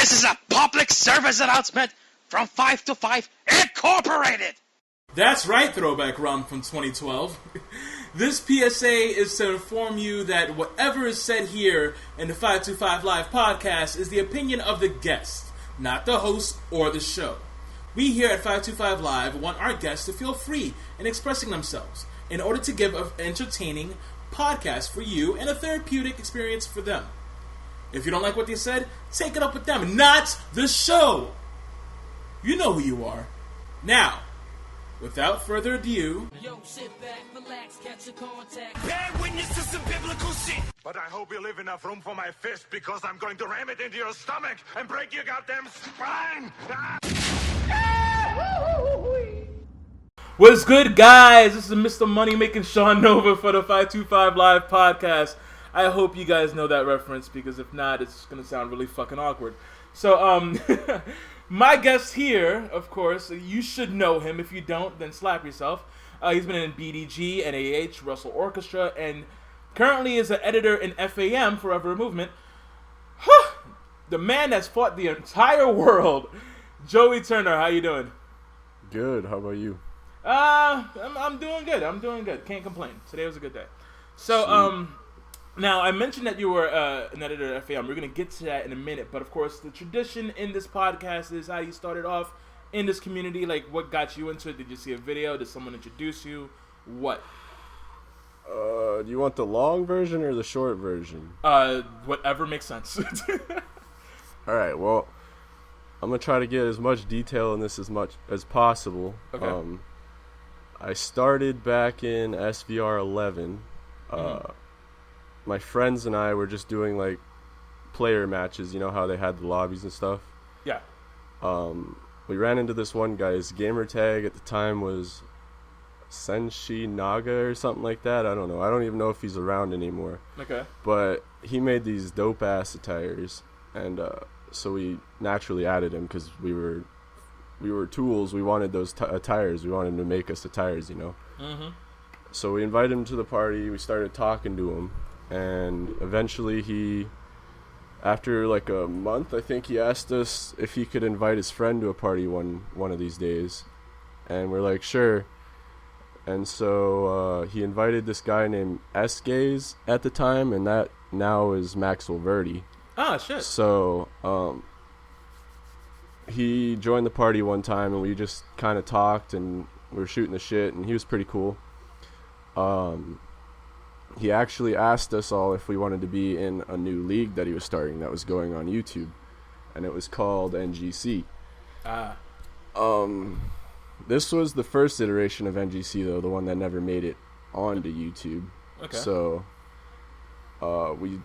This is a public service announcement from 5 to 5 Incorporated! That's right, Throwback Rum from 2012. This PSA is to inform you that whatever is said here in the 525 Live podcast is the opinion of the guest, not the host or the show. We here at 525 Live want our guests to feel free in expressing themselves in order to give an entertaining podcast for you and a therapeutic experience for them. If you don't like what they said, take it up with them, not the show. You know who you are. Now, without further ado... Yo, sit back, relax, catch a contact. Bear witness to some biblical shit. But I hope you leave enough room for my fist, because I'm going to ram it into your stomach and break your goddamn spine. What's good, guys? This is Mr. Money Making Sean Nova for the 525 Live podcast. I hope you guys know that reference, because if not, it's going to sound really fucking awkward. So, my guest here, of course, you should know him. If you don't, then slap yourself. He's been in BDG, NAH, Russell Orchestra, and currently is an editor in FAM, Forever Movement. The man that's fought the entire world, Joey Turner. How you doing? Good. How about you? I'm doing good. Can't complain. Today was a good day. So, now, I mentioned that you were an editor at FAM. We're going to get to that in a minute. But, of course, the tradition in this podcast is how you started off in this community. Like, what got you into it? Did you see a video? Did someone introduce you? What? Do you want the long version or the short version? Whatever makes sense. All right, well, I'm going to try to get as much detail in this as much as possible. Okay. I started back in SVR 11. My friends and I were just doing, like, player matches. You know how they had the lobbies and stuff? Yeah. We ran into this one guy. His gamer tag at the time was Senshi Naga or something like that. I don't know. I don't even know if he's around anymore. Okay. But he made these dope-ass attires. And so we naturally added him because we were tools. We wanted those attires. We wanted him to make us attires, you know? Mm-hmm. So we invited him to the party. We started talking to him. And eventually he, after like a month, I think he asked us if he could invite his friend to a party one of these days. And we're like, sure. And so he invited this guy named S-Gaze at the time, and that now is Maxwell Verdi. Ah, shit. So he joined the party one time, and we just kind of talked, and we were shooting the shit, and he was pretty cool. He actually asked us all if we wanted to be in a new league that he was starting that was going on YouTube, and it was called NGC. This was the first iteration of NGC, though, the one that never made it onto YouTube. Okay. So we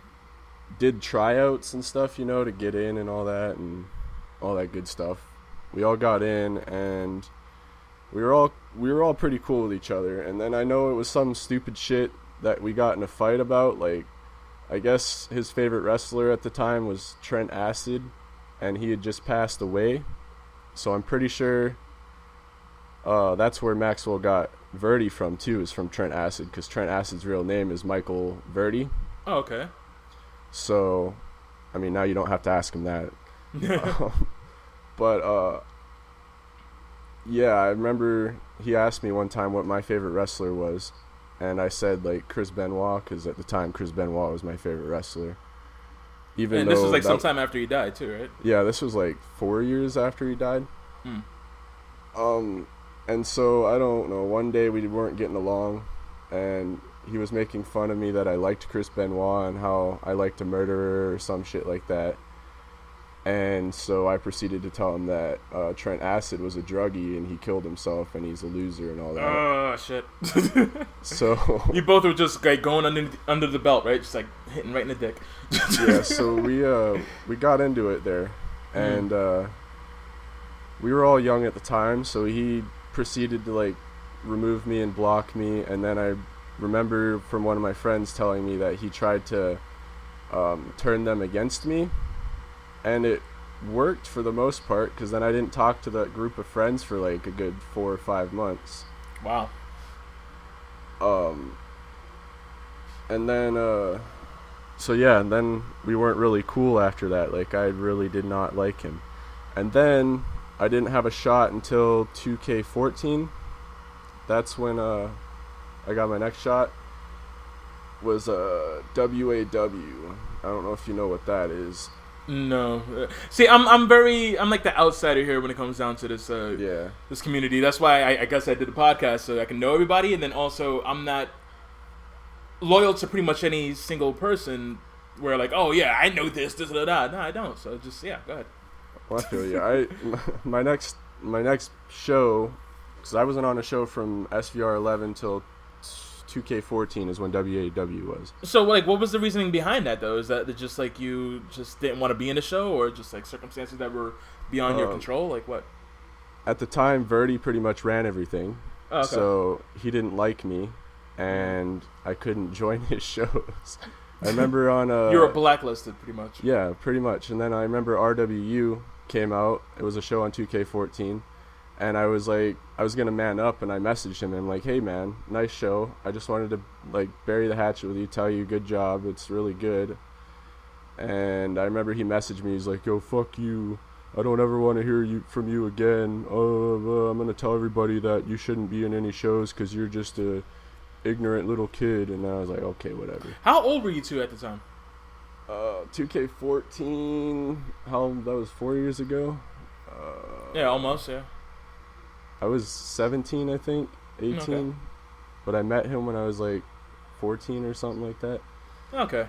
did tryouts and stuff, you know, to get in and all that good stuff. We all got in, and we were all pretty cool with each other. And then I know it was some stupid shit that we got in a fight about. Like, I guess his favorite wrestler at the time was Trent Acid, and he had just passed away. So I'm pretty sure that's where Maxwell got Verdi from too, is from Trent Acid, because Trent Acid's real name is Michael Verdi. Oh, okay. So, I mean, now you don't have to ask him that. But yeah, I remember he asked me one time what my favorite wrestler was, and I said, like, Chris Benoit, because at the time Chris Benoit was my favorite wrestler. Even and though this was like sometime after he died too, right? Yeah, this was like 4 years after he died. And so, I don't know, one day we weren't getting along, and he was making fun of me that I liked Chris Benoit and how I liked a murderer or some shit like that. And so I proceeded to tell him that Trent Acid was a druggie and he killed himself and he's a loser and all that. Oh, shit. So you both were just like going under the belt, right? Just like hitting right in the dick. Yeah, so we got into it there. And we were all young at the time, so he proceeded to like remove me and block me. And then I remember from one of my friends telling me that he tried to turn them against me. And it worked for the most part, because then I didn't talk to that group of friends for like a good 4 or 5 months. Wow. And then So yeah, and then we weren't really cool after that. Like, I really did not like him. And then I didn't have a shot until 2K14. That's when I got my next shot. Was WAW. I don't know if you know what that is. No. See, I'm like the outsider here when it comes down to this Yeah. this community. That's why I guess I did the podcast, so I can know everybody, and then also I'm not loyal to pretty much any single person where like, oh yeah, I know this, da. No, I don't. So just, yeah, go ahead. Well, I feel you. My next show, because I wasn't on a show from SVR 11 till 2K14 is when WAW was. So, like, what was the reasoning behind that, though? Is that just, like, you just didn't want to be in the show, or just, like, circumstances that were beyond your control? Like, what? At the time, Verdi pretty much ran everything. Oh, okay. So he didn't like me, and I couldn't join his shows. I remember on you were blacklisted, pretty much. Yeah, pretty much. And then I remember RWU came out. It was a show on 2K14. And I was like, I was going to man up, and I messaged him, and I'm like, hey, man, nice show. I just wanted to, like, bury the hatchet with you, tell you good job. It's really good. And I remember he messaged me. He's like, yo, fuck you. I don't ever want to hear from you again. I'm going to tell everybody that you shouldn't be in any shows because you're just a ignorant little kid. And I was like, okay, whatever. How old were you two at the time? 2K14, that was 4 years ago? Yeah, almost, yeah. I was 17, I think, 18. Okay. But I met him when I was like 14 or something like that. Okay.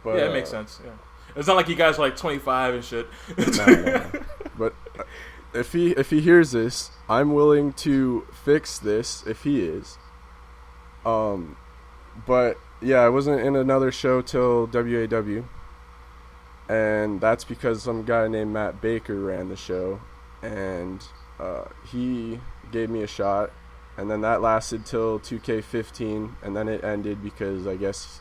But, yeah, it makes sense. Yeah. It's not like you guys were like 25 and shit. No. But if he hears this, I'm willing to fix this if he is. But yeah, I wasn't in another show till WAW. And that's because some guy named Matt Baker ran the show, and he gave me a shot, and then that lasted till 2K15, and then it ended because I guess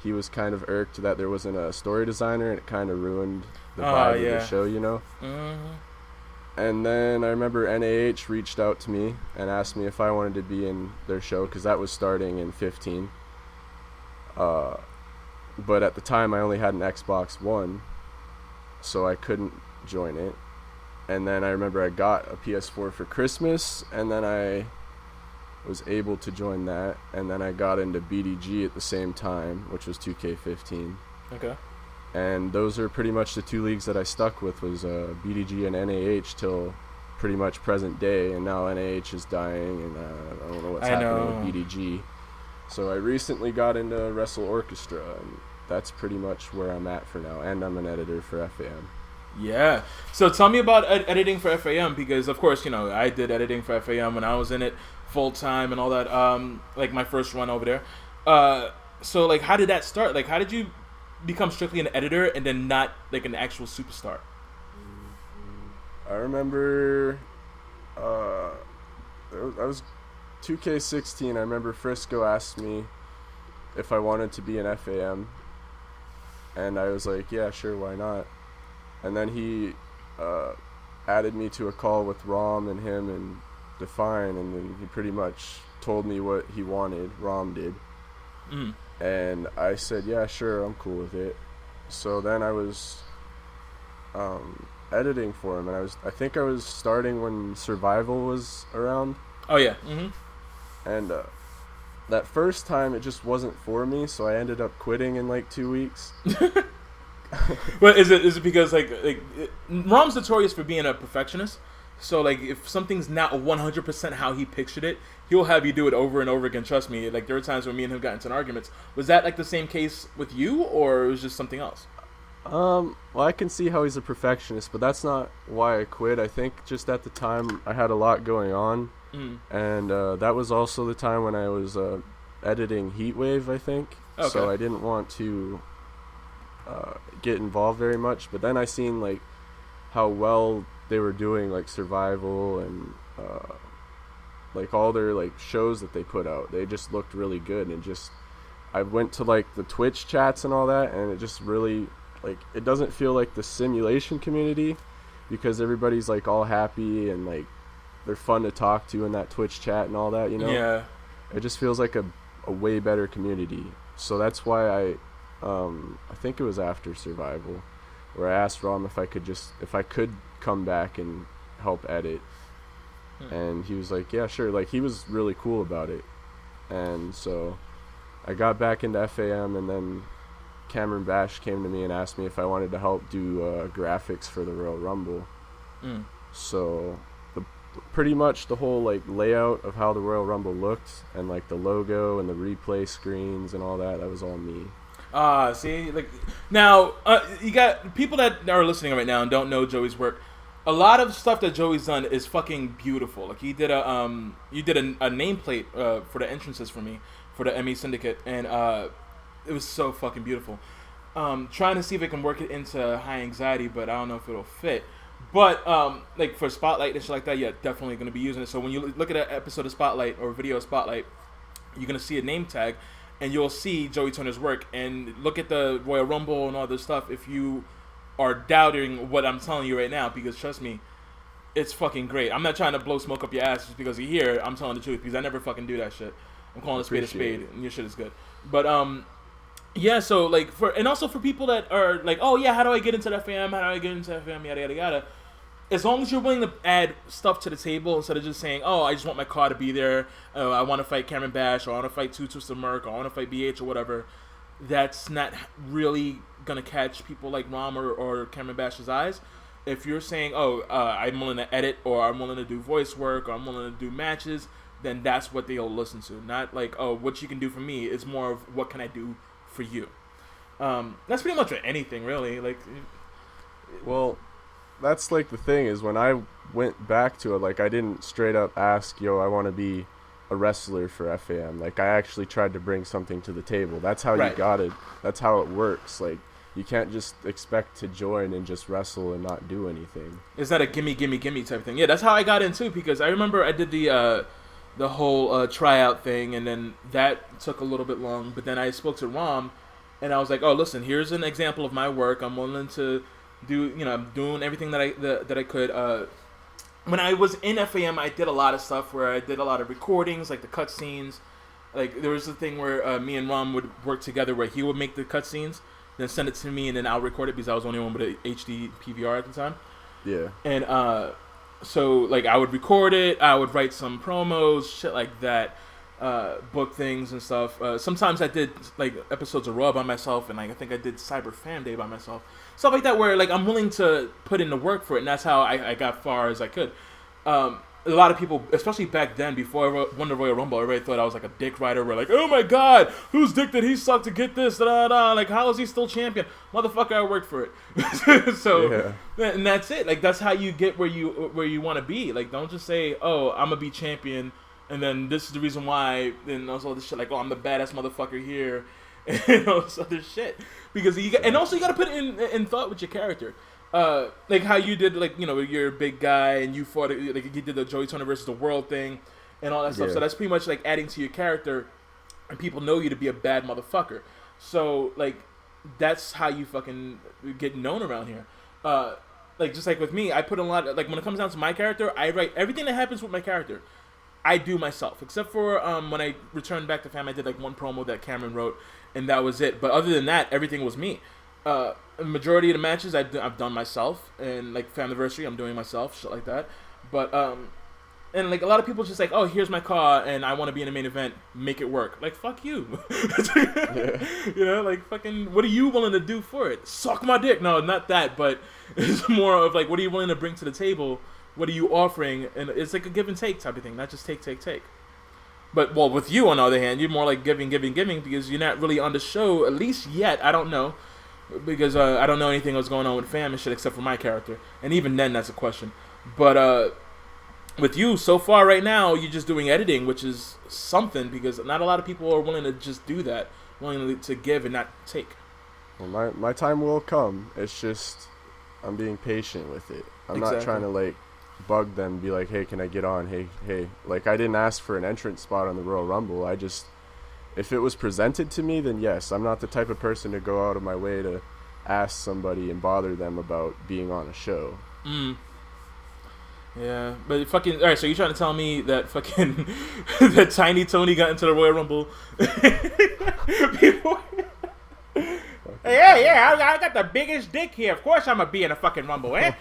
he was kind of irked that there wasn't a story designer, and it kind of ruined the vibe of the show, you know? Mm-hmm. And then I remember NAH reached out to me and asked me if I wanted to be in their show, because that was starting in 15. But at the time I only had an Xbox One, so I couldn't join it. And then I remember I got a PS4 for Christmas, and then I was able to join that. And then I got into BDG at the same time, which was 2K15. Okay. And those are pretty much the two leagues that I stuck with, was BDG and NAH till pretty much present day. And now NAH is dying, and I don't know what's happening with BDG. So I recently got into Wrestle Orchestra, and that's pretty much where I'm at for now. And I'm an editor for FAM. Yeah. So tell me about editing for FAM, because of course, you know, I did editing for FAM when I was in it full time and all that. Like my first run over there. So like, how did that start? Like, how did you become strictly an editor and then not like an actual superstar? I remember, I was 2K16. I remember Frisco asked me if I wanted to be an FAM, and I was like, yeah, sure, why not? And then he added me to a call with Rom and him and Define, and then he pretty much told me what he wanted. Rom did. Mm. And I said, yeah, sure, I'm cool with it. So then I was editing for him, and I think I was starting when Survival was around. Oh yeah. Mm-hmm. And that first time it just wasn't for me, so I ended up quitting in like 2 weeks. Well, is it because like Rom's notorious for being a perfectionist? So like, if something's not 100% how he pictured it, he'll have you do it over and over again. Trust me. Like, there were times when me and him got into arguments. Was that like the same case with you, or it was just something else? Well, I can see how he's a perfectionist, but that's not why I quit. I think just at the time I had a lot going on, and that was also the time when I was editing Heatwave, I think. Okay. So I didn't want to get involved very much. But then I seen like how well they were doing, like Survival and like all their like shows that they put out. They just looked really good, and I went to like the Twitch chats and all that, and it just really, like, it doesn't feel like the simulation community, because everybody's like all happy and like they're fun to talk to in that Twitch chat and all that, you know? Yeah. It just feels like a way better community. So that's why I think it was after Survival, where I asked Rom if I could come back and help edit, and he was like, yeah, sure. Like, he was really cool about it, and so I got back into FAM, and then Cameron Bash came to me and asked me if I wanted to help do graphics for the Royal Rumble. So pretty much the whole like layout of how the Royal Rumble looked, and like the logo and the replay screens and all that was all me. See, like, now, you got people that are listening right now and don't know Joey's work. A lot of stuff that Joey's done is fucking beautiful. Like, you did a nameplate for the entrances for me for the ME Syndicate, and it was so fucking beautiful. Trying to see if I can work it into High Anxiety, but I don't know if it'll fit. But like for Spotlight and shit like that, yeah, definitely gonna be using it. So when you look at an episode of Spotlight or video of Spotlight, you're gonna see a name tag, and you'll see Joey Turner's work. And look at the Royal Rumble and all this stuff if you are doubting what I'm telling you right now, because trust me, it's fucking great. I'm not trying to blow smoke up your ass just because you're here. I'm telling the truth, because I never fucking do that shit. I'm calling a spade, and your shit is good. But yeah, so like and also for people that are like, oh yeah, how do I get into the FM? How do I get into the FM? Yada yada yada. As long as you're willing to add stuff to the table instead of just saying, oh, I just want my car to be there. I want to fight Cameron Bash, or I want to fight Twisted Merc, or I want to fight BH or whatever. That's not really gonna catch people like Rom or Cameron Bash's eyes. If you're saying, oh, I'm willing to edit, or I'm willing to do voice work, or I'm willing to do matches, then that's what they'll listen to. Not like, oh, what you can do for me. It's more of what can I do for you. That's pretty much for anything, really. Like, well, that's like the thing is, when I went back to it, like, I didn't straight up ask, yo, I want to be a wrestler for FAM. Like, I actually tried to bring something to the table. That's how you got it. That's how it works. Like, you can't just expect to join and just wrestle and not do anything. Is that a gimme, gimme, gimme type thing? Yeah, that's how I got in too, because I remember I did the whole tryout thing, and then that took a little bit long, but then I spoke to Rom, and I was like, oh, listen, here's an example of my work. I'm willing to do, I'm doing everything that I could. When I was in FAM, I did a lot of stuff where I did a lot of recordings, like the cutscenes. Like, there was a thing where me and Rom would work together, where he would make the cutscenes, then send it to me, and then I'll record it, because I was the only one with an HD PVR at the time. Yeah. And so, like, I would record it, I would write some promos, shit like that, book things and stuff. Sometimes I did, like, episodes of Raw by myself, and, like, I think I did Cyber Fan Day by myself. Stuff like that, where, like, I'm willing to put in the work for it, and that's how I got far as I could. A lot of people, especially back then, before I won the Royal Rumble, everybody thought I was like a dick rider. We're like, oh my god, whose dick did he suck to get this? Da-da-da. Like, how is he still champion? Motherfucker, I worked for it. So, yeah. And that's it. Like, that's how you get where you want to be. Like, don't just say, oh, I'm gonna be champion, and then this is the reason why. And also this shit, like, oh, I'm the baddest motherfucker here, and all this other shit. Because and also you gotta put it in thought with your character. Like how you did, like, you're a big guy and you fought, like, you did the Joey Turner versus the World thing and all that stuff. So that's pretty much like adding to your character, and people know you to be a bad motherfucker. So, like, that's how you fucking get known around here. Like, just like with me, I put a lot, like, when it comes down to my character, I write everything that happens with my character. I do myself, except for when I returned back to fam, I did like one promo that Cameron wrote, and that was it. But other than that, everything was me. A majority of the matches I've done myself, and like Famiversary, I'm doing myself, shit like that. But and like a lot of people just like, oh, here's my car, and I want to be in a main event, make it work. Like, fuck you. Yeah. Like, fucking, what are you willing to do for it? Suck my dick. No, not that, but it's more of like, what are you willing to bring to the table? What are you offering? And it's like a give and take type of thing, not just take. But, well, with you, on the other hand, you're more like giving, because you're not really on the show, at least yet. I don't know. Because I don't know anything that's going on with fam and shit except for my character. And even then, that's a question. But with you, so far right now, you're just doing editing, which is something, because not a lot of people are willing to just do that. Willing to give and not take. Well, my time will come. It's just, I'm being patient with it. I'm not trying to, like, bug them, be like, hey, can I get on? Hey. Like, I didn't ask for an entrance spot on the Royal Rumble. I just... If it was presented to me, then yes. I'm not the type of person to go out of my way to ask somebody and bother them about being on a show. Yeah, but fucking... Alright, so you're trying to tell me that fucking... that Tiny Tony got into the Royal Rumble before... Yeah, I got the biggest dick here. Of course I'm gonna be in a fucking Rumble, eh?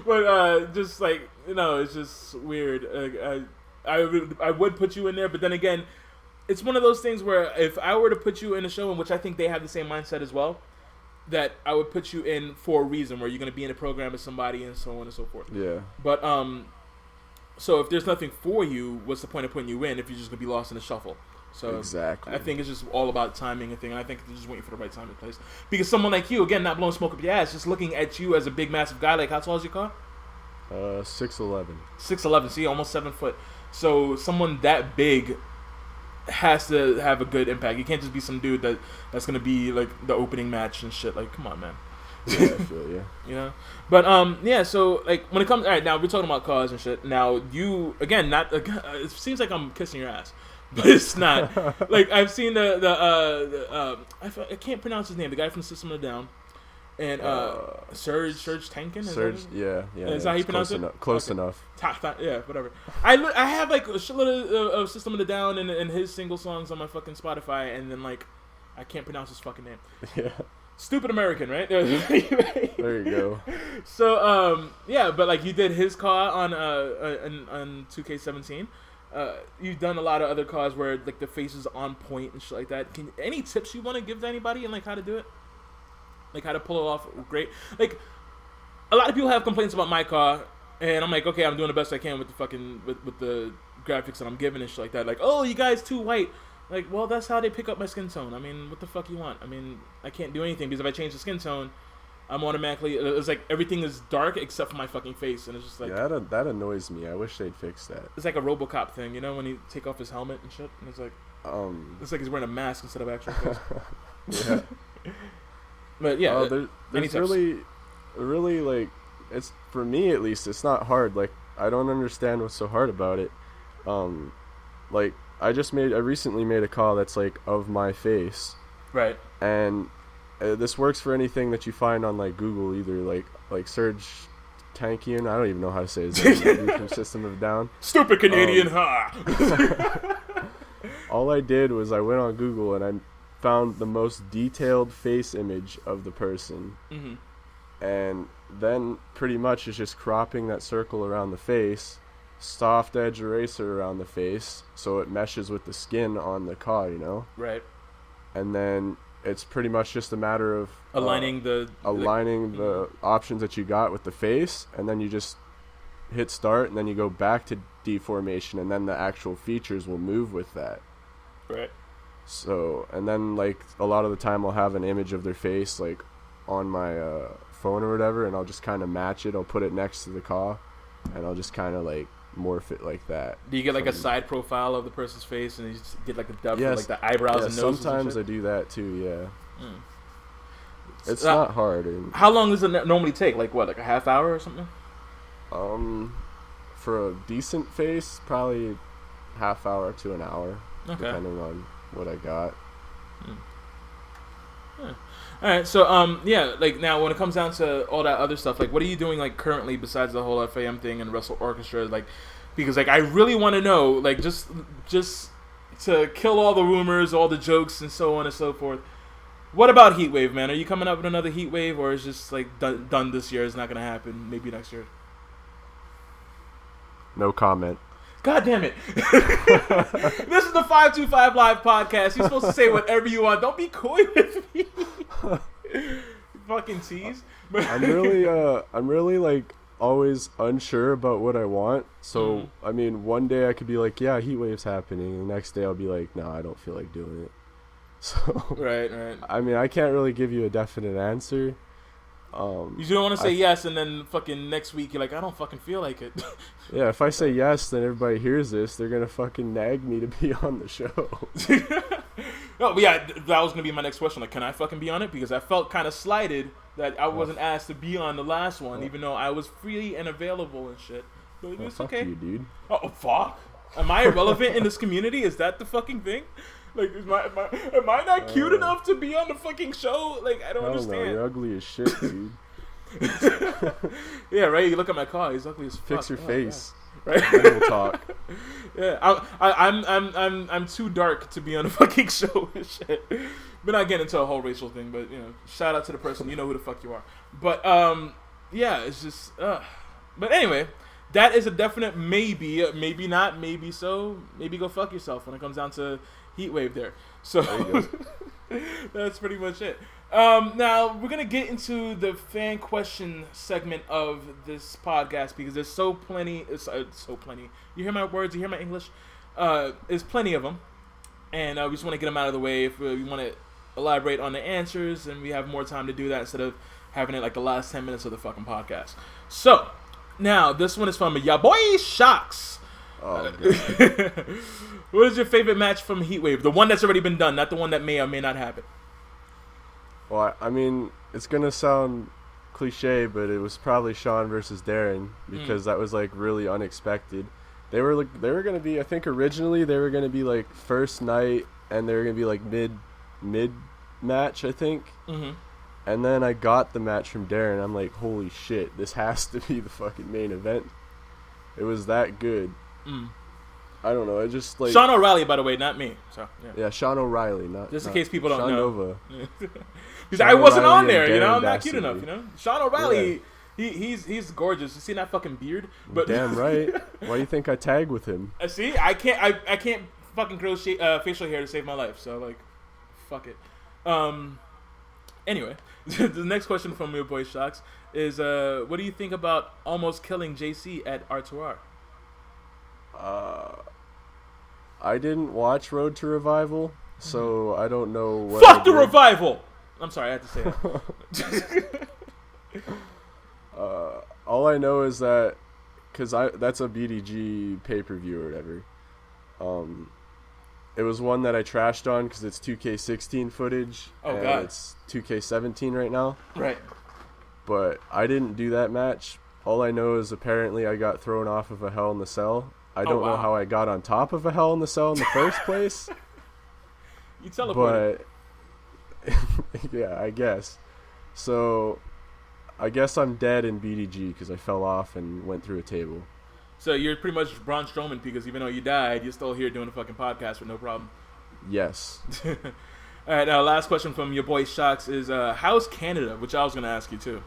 but just like, you know, it's just weird. I would put you in there, but then again, it's one of those things where if I were to put you in a show, in which I think they have the same mindset as well, that I would put you in for a reason, where you're gonna be in a program with somebody and so on and so forth. Yeah. But so if there's nothing for you, what's the point of putting you in if you're just gonna be lost in the shuffle? So Exactly. I think it's just all about timing and thing, and I think they're just waiting for the right time and place. Because someone like you, again, not blowing smoke up your ass, just looking at you as a big, massive guy. Like, how tall is your car? 6'11". 6'11". See, almost 7 foot. So someone that big has to have a good impact. You can't just be some dude that's gonna be like the opening match and shit. Like, come on, man. Yeah, I feel you. You know, but yeah. So like, when it comes, all right, now we're talking about cars and shit. Now you again, not it seems like I'm kissing your ass, but it's not. Like, I've seen I can't pronounce his name. The guy from System of a Down, and Serge Tankin. Serge, yeah. Is that how you pronounce it? Close Okay. enough. Yeah, whatever. I have like a shitload of System of a Down and his single songs on my fucking Spotify, and then like I can't pronounce his fucking name. Yeah. Stupid American, right? There you go. So yeah, but like you did his car on 2K17. You've done a lot of other cars where like the face is on point and shit like that. Any tips you want to give to anybody and like how to do it? Like how to pull it off great? Like a lot of people have complaints about my car, and I'm like, okay, I'm doing the best I can with the fucking with the graphics that I'm giving and shit like that. Like, oh, you guys too white. Like, well, that's how they pick up my skin tone. I mean, what the fuck you want? I mean, I can't do anything because if I change the skin tone, I'm automatically, it's like everything is dark except for my fucking face, and it's just like, Yeah, that annoys me. I wish they'd fix that. it's like a RoboCop thing, you know, when he take off his helmet and shit, and it's like he's wearing a mask instead of actual face. Yeah. But yeah, any there's tips? really like, it's, for me at least, it's not hard. Like, I don't understand what's so hard about it. Like, I recently made a call that's like of my face, Right. and this works for anything that you find on like Google, either like Serge Tankian. I don't even know how to say his name. From System of a Down. Stupid Canadian, ha! All I did was I went on Google and I found the most detailed face image of the person, and then pretty much it's just cropping that circle around the face, soft edge eraser around the face so it meshes with the skin on the car, you know? Right. And then it's pretty much just a matter of Aligning the options that you got with the face, and then you just hit start, and then you go back to deformation, and then the actual features will move with that. Right. So, and then like a lot of the time I'll have an image of their face like on my phone or whatever, and I'll just kind of match it. I'll put it next to the car, and I'll just kind of like morph it like that. Do you get like a side profile of the person's face, and you just get like the depth Yes. of like the eyebrows and noses? Sometimes I and shit? do that too. Yeah. It's So, not hard. And, how long does it normally take? Like what, like a half hour or something? for a decent face, probably half hour to an hour, Okay. depending on what I got. All right, so yeah, like now when it comes down to all that other stuff, like what are you doing like currently besides the whole FAM thing and Wrestle Orchestra? Like, because like I really want to know, like just to kill all the rumors, all the jokes, and so on and so forth. What about Heatwave, man? Are you coming up with another Heatwave, or is just like done this year? It's not gonna happen. Maybe next year. No comment. God damn it! This is the 525 Live podcast. You're supposed to say whatever you want. Don't be coy with me. Fucking tease. I'm really like always unsure about what I want. So I mean, one day I could be like, yeah, Heatwave's happening, and the next day I'll be like, no, I don't feel like doing it. So Right. I mean, I can't really give you a definite answer. You don't want to say yes, and then fucking next week you're like, I don't fucking feel like it. Yeah, if I say yes, then everybody hears this. They're gonna fucking nag me to be on the show. No, but yeah, that was gonna be my next question. Like, can I fucking be on it? Because I felt kind of slighted that I wasn't asked to be on the last one, even though I was free and available and shit. But Well, it's fuck okay. you, dude. Oh fuck! Am I irrelevant in this community? Is that the fucking thing? Like, am I not cute enough to be on the fucking show? Like, I don't I don't know. understand. You're ugly as shit, dude. Yeah, right. You look at my car; he's ugly as fuck. Fix your Oh, face. right? Then we'll talk. Yeah, I'm too dark to be on a fucking show and shit. We're not getting into a whole racial thing, but shout out to the person. You know who the fuck you are. But yeah, it's just. But anyway, that is a definite maybe, maybe not, maybe so, maybe go fuck yourself when it comes down to Heat Wave there. So that's pretty much it. Now we're gonna get into the fan question segment of this podcast because there's so plenty. It's so plenty. You hear my words? You hear my English? There's plenty of them, and we just want to get them out of the way. If we want to elaborate on the answers, and we have more time to do that instead of having it like the last 10 minutes of the fucking podcast. So now this one is from ya boy Shocks. Oh, God. What is your favorite match from Heatwave? The one that's already been done, not the one that may or may not happen. Well, I mean, it's gonna sound cliche, but it was probably Sean versus Darren because that was like really unexpected. They were gonna be, I think originally they were gonna be like first night, and they were gonna be like mid match, I think. Mm-hmm. And then I got the match from Darren. I'm like, holy shit, this has to be the fucking main event. It was that good. I don't know. I just like Sean O'Reilly, by the way, not me. So yeah, Sean O'Reilly, not just in not case people don't Sean know. Nova. Because I wasn't O'Reilly on there, and Darren I'm not cute Dastardly. enough, Sean O'Reilly, he's gorgeous. You see that fucking beard? But Damn right. Why do you think I tag with him? See, I can't fucking grow facial hair to save my life. So like, fuck it. Anyway, the next question from your boy Shocks is, what do you think about almost killing JC at R2R? I didn't watch Road to Revival, so I don't know what. Fuck the Revival! I'm sorry, I had to say that. All I know is that, because that's a BDG pay-per-view or whatever. It was one that I trashed on because it's 2K16 footage. Oh, and God. it's 2K17 right now. Right. But I didn't do that match. All I know is apparently I got thrown off of a Hell in the Cell. I don't know how I got on top of a Hell in the Cell in the first place. You teleported. But yeah, I guess. So I guess I'm dead in BDG because I fell off and went through a table. So you're pretty much Braun Strowman because even though you died, you're still here doing a fucking podcast with no problem. Yes. All right, now last question from your boy Shocks is, how's Canada? Which I was going to ask you too.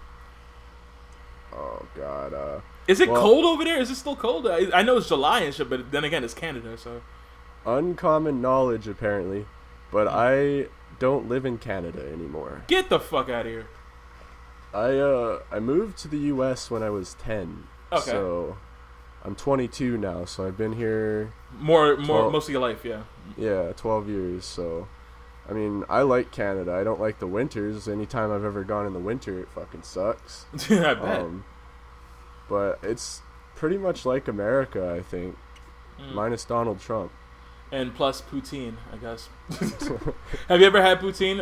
Oh, God. Is it cold over there? Is it still cold? I know it's July and shit, but then again, it's Canada, so. Uncommon knowledge, apparently. But I don't live in Canada anymore. Get the fuck out of here. I moved to the U.S. when I was 10. Okay. So I'm 22 now, so I've been here More 12 most of your life, yeah. Yeah, 12 years. So, I mean, I like Canada. I don't like the winters. Anytime I've ever gone in the winter, it fucking sucks. I bet. But it's pretty much like America, I think, minus Donald Trump. And plus poutine, I guess. Have you ever had poutine?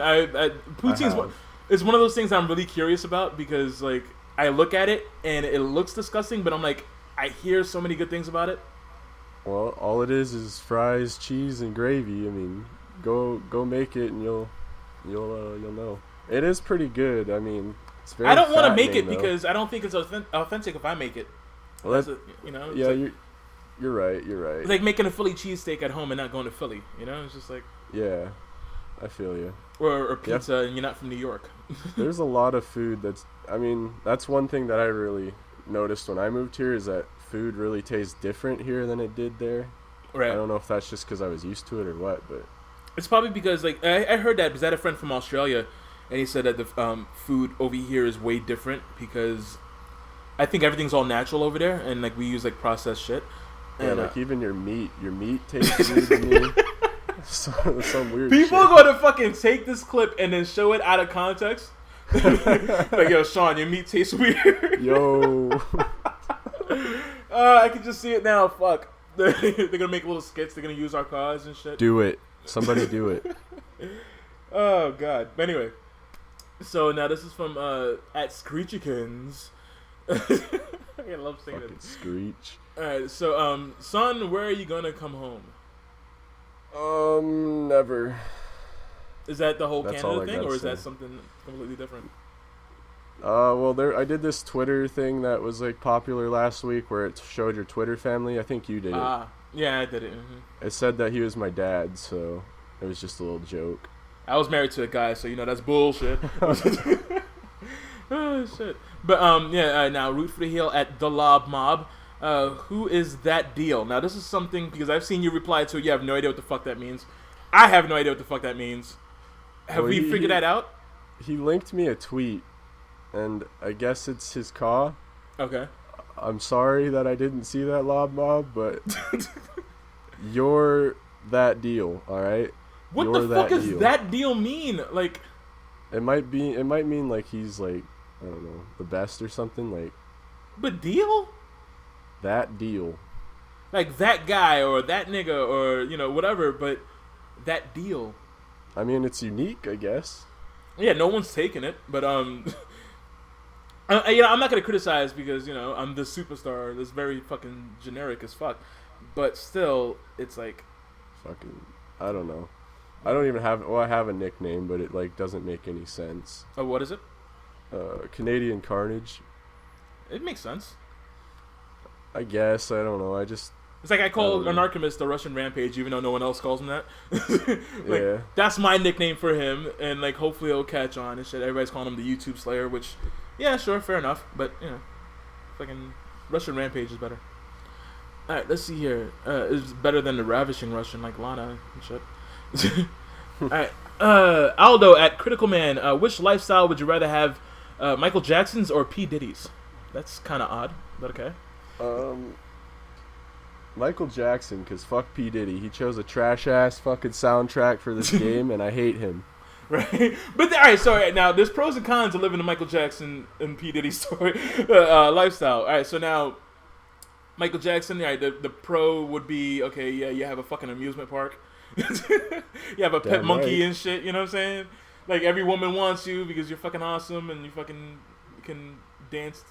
Poutine's it's one of those things I'm really curious about because, like, I look at it and it looks disgusting, but I'm like, I hear so many good things about it. Well, all it is fries, cheese, and gravy. I mean, go make it and you'll know. It is pretty good. I mean, it's very. I don't want to make it though. because I don't think it's authentic if I make it. Well, that's, yeah, like, you're right. You're right. it's like making a Philly cheesesteak at home and not going to Philly. It's just like Yeah, I feel you. or pizza and you're not from New York. There's a lot of food that's. I mean, that's one thing that I really noticed when I moved here is that food really tastes different here than it did there. Right. I don't know if that's just because I was used to it or what, but It's probably because, like, I heard that because I had a friend from Australia, and he said that the food over here is way different because I think everything's all natural over there, and like we use like processed shit. yeah, And, like even your meat tastes weird to me. Some weird. people shit. are going to fucking take this clip and then show it out of context. Like, yo, Sean, your meat tastes weird. Yo. I can just see it now. Fuck. They're gonna make little skits. They're gonna use our cars and shit. Do it. Somebody do it. Oh god. But anyway, so now this is from at Screechykins. I love saying Fucking it. screech. All right. So son, where are you gonna come home? Never. Is that the whole That's all Canada I thing, gotta or is say. that something completely different? Well, I did this Twitter thing that was like popular last week, where it showed your Twitter family. I think you did it. Yeah, I did it. Mm-hmm. It said that he was my dad, so it was just a little joke. I was married to a guy, so that's bullshit. Oh shit. But now root for the heel at the Lob Mob. Who is that deal? Now this is something because I've seen you reply to it. You have no idea what the fuck that means. I have no idea what the fuck that means. Have we figured that out? He linked me a tweet, and I guess it's his caw. Okay. I'm sorry that I didn't see that, Lob Mob, but you're that deal, all right? What you're the fuck that does deal. that deal mean? Like, it might mean like he's like, I don't know, the best or something, like but deal? that deal. Like that guy or that nigga or whatever, but that deal. I mean, it's unique, I guess. Yeah, no one's taking it, but I'm not gonna criticize because I'm the superstar. That's very fucking generic as fuck, but still, it's like Fucking, I don't know. I don't even have. Well, I have a nickname, but it like doesn't make any sense. oh, what is it? Canadian Carnage. It makes sense. I guess. I don't know. It's like I call Anarchist the Russian Rampage, even though no one else calls him that. Yeah. That's my nickname for him, and like hopefully it'll catch on and shit. Everybody's calling him the YouTube Slayer, which, yeah, sure, fair enough, but fucking Russian Rampage is better. All right, let's see here. It's better than the Ravishing Russian like Lana and shit. All right, Aldo at Critical Man. Which lifestyle would you rather have, Michael Jackson's or P Diddy's? That's kind of odd, but okay. Michael Jackson, because fuck P. Diddy. He chose a trash-ass fucking soundtrack for this game, and I hate him. Right? But, alright, so now, there's pros and cons of living the Michael Jackson and P. Diddy story, lifestyle. Alright, so now, Michael Jackson, right, the pro would be, okay, yeah, you have a fucking amusement park. You have a pet Damn monkey right. and shit, you know what I'm saying? Like, every woman wants you because you're fucking awesome and you fucking can dance,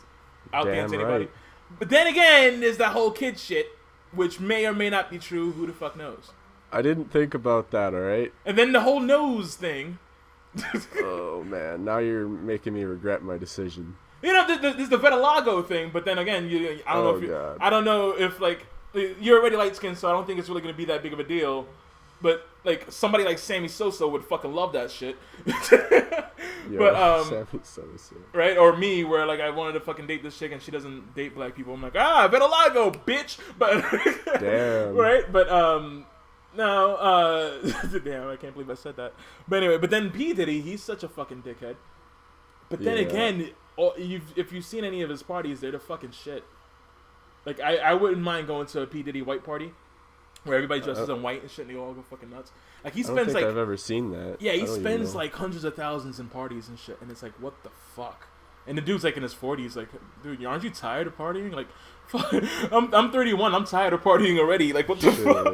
outdance Damn anybody. right. But then again, there's that whole kid shit, which may or may not be true. Who the fuck knows? I didn't think about that, alright? And then the whole nose thing. Oh, man. Now you're making me regret my decision. There's the Vitiligo thing, but then again, I don't know if like you're already light skinned, so I don't think it's really gonna be that big of a deal. But like somebody like Sammy Sosa would fucking love that shit. Yo, But Sammy Sosa. right, or me, where like I wanted to fucking date this chick and she doesn't date black people. I'm like, Vitiligo, bitch. But Damn. right, but no, damn, I can't believe I said that. But anyway, but then P Diddy, he's such a fucking dickhead. But then Yeah. again, if you've seen any of his parties, they're the fucking shit. Like I wouldn't mind going to a P Diddy white party where everybody dresses in white and shit, and they all go fucking nuts. Like he I don't spends think like I've ever seen that. yeah, I he don't even spends know. like hundreds of thousands in parties and shit, and it's like, what the fuck? And the dude's like in his 40s, like, dude, aren't you tired of partying? Like, fuck, I'm 31, I'm tired of partying already. Like, what the fuck?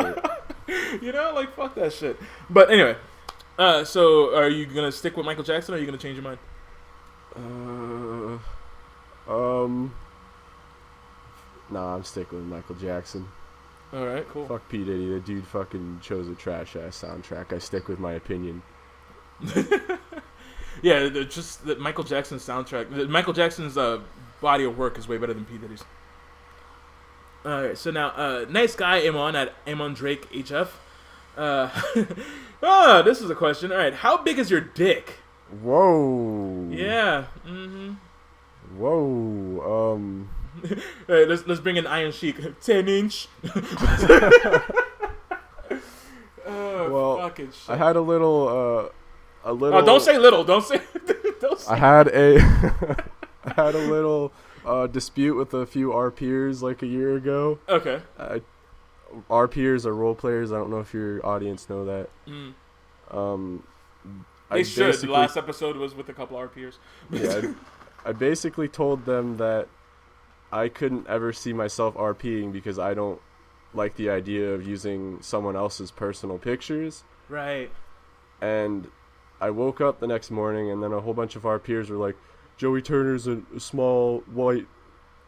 Like, fuck that shit. But anyway, so are you gonna stick with Michael Jackson, or are you gonna change your mind? Nah, I'm sticking with Michael Jackson. All right, cool. Fuck P. Diddy. The dude fucking chose a trash-ass soundtrack. I stick with my opinion. Yeah, just the Michael Jackson's soundtrack. Michael Jackson's body of work is way better than P. Diddy's. All right, so now, nice guy Amon at Amon Drake HF. This is a question. All right, how big is your dick? Whoa. Yeah. Whoa. All right, let's bring in Iron Sheik. 10-inch. Well, fucking shit. I had a little. Oh, don't say little. Don't say. Don't say. I had a. I had a little dispute with a few R peers like a year ago. Okay. R peers are role players. I don't know if your audience know that. They should. The last episode was with a couple R peers. Yeah, I basically told them that I couldn't ever see myself RPing because I don't like the idea of using someone else's personal pictures. Right. And I woke up the next morning, and then a whole bunch of our peers were like, Joey Turner's a small, white,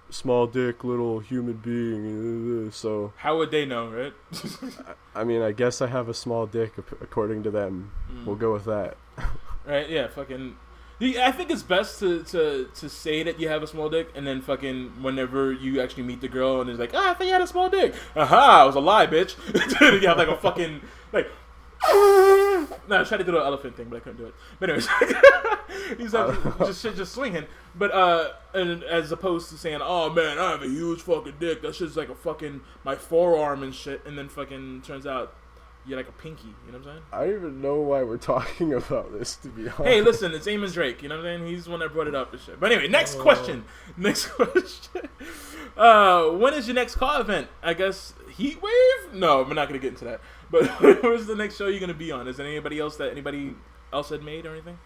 small dick little human being. So How would they know, right? I mean, I guess I have a small dick according to them. We'll go with that. Right, yeah, fucking. I think it's best to say that you have a small dick, and then fucking whenever you actually meet the girl and it's like, I thought you had a small dick. Aha, it was a lie, bitch. You have like a fucking like. No, I tried to do the elephant thing, but I couldn't do it. But anyways, he's like just swinging. But and as opposed to saying, "Oh man, I have a huge fucking dick," that shit's like a fucking my forearm and shit, and then fucking turns out you're like a pinky. You know what I'm saying? I don't even know why we're talking about this, to be honest. Hey, listen, it's Eamon Drake. You know what I'm saying? He's the one that brought it up and shit. But anyway, next question. Next question. When is your next car event? I guess Heat Wave? No, we're not gonna get into that. But where's the next show you're gonna be on? Is there anybody else had made or anything?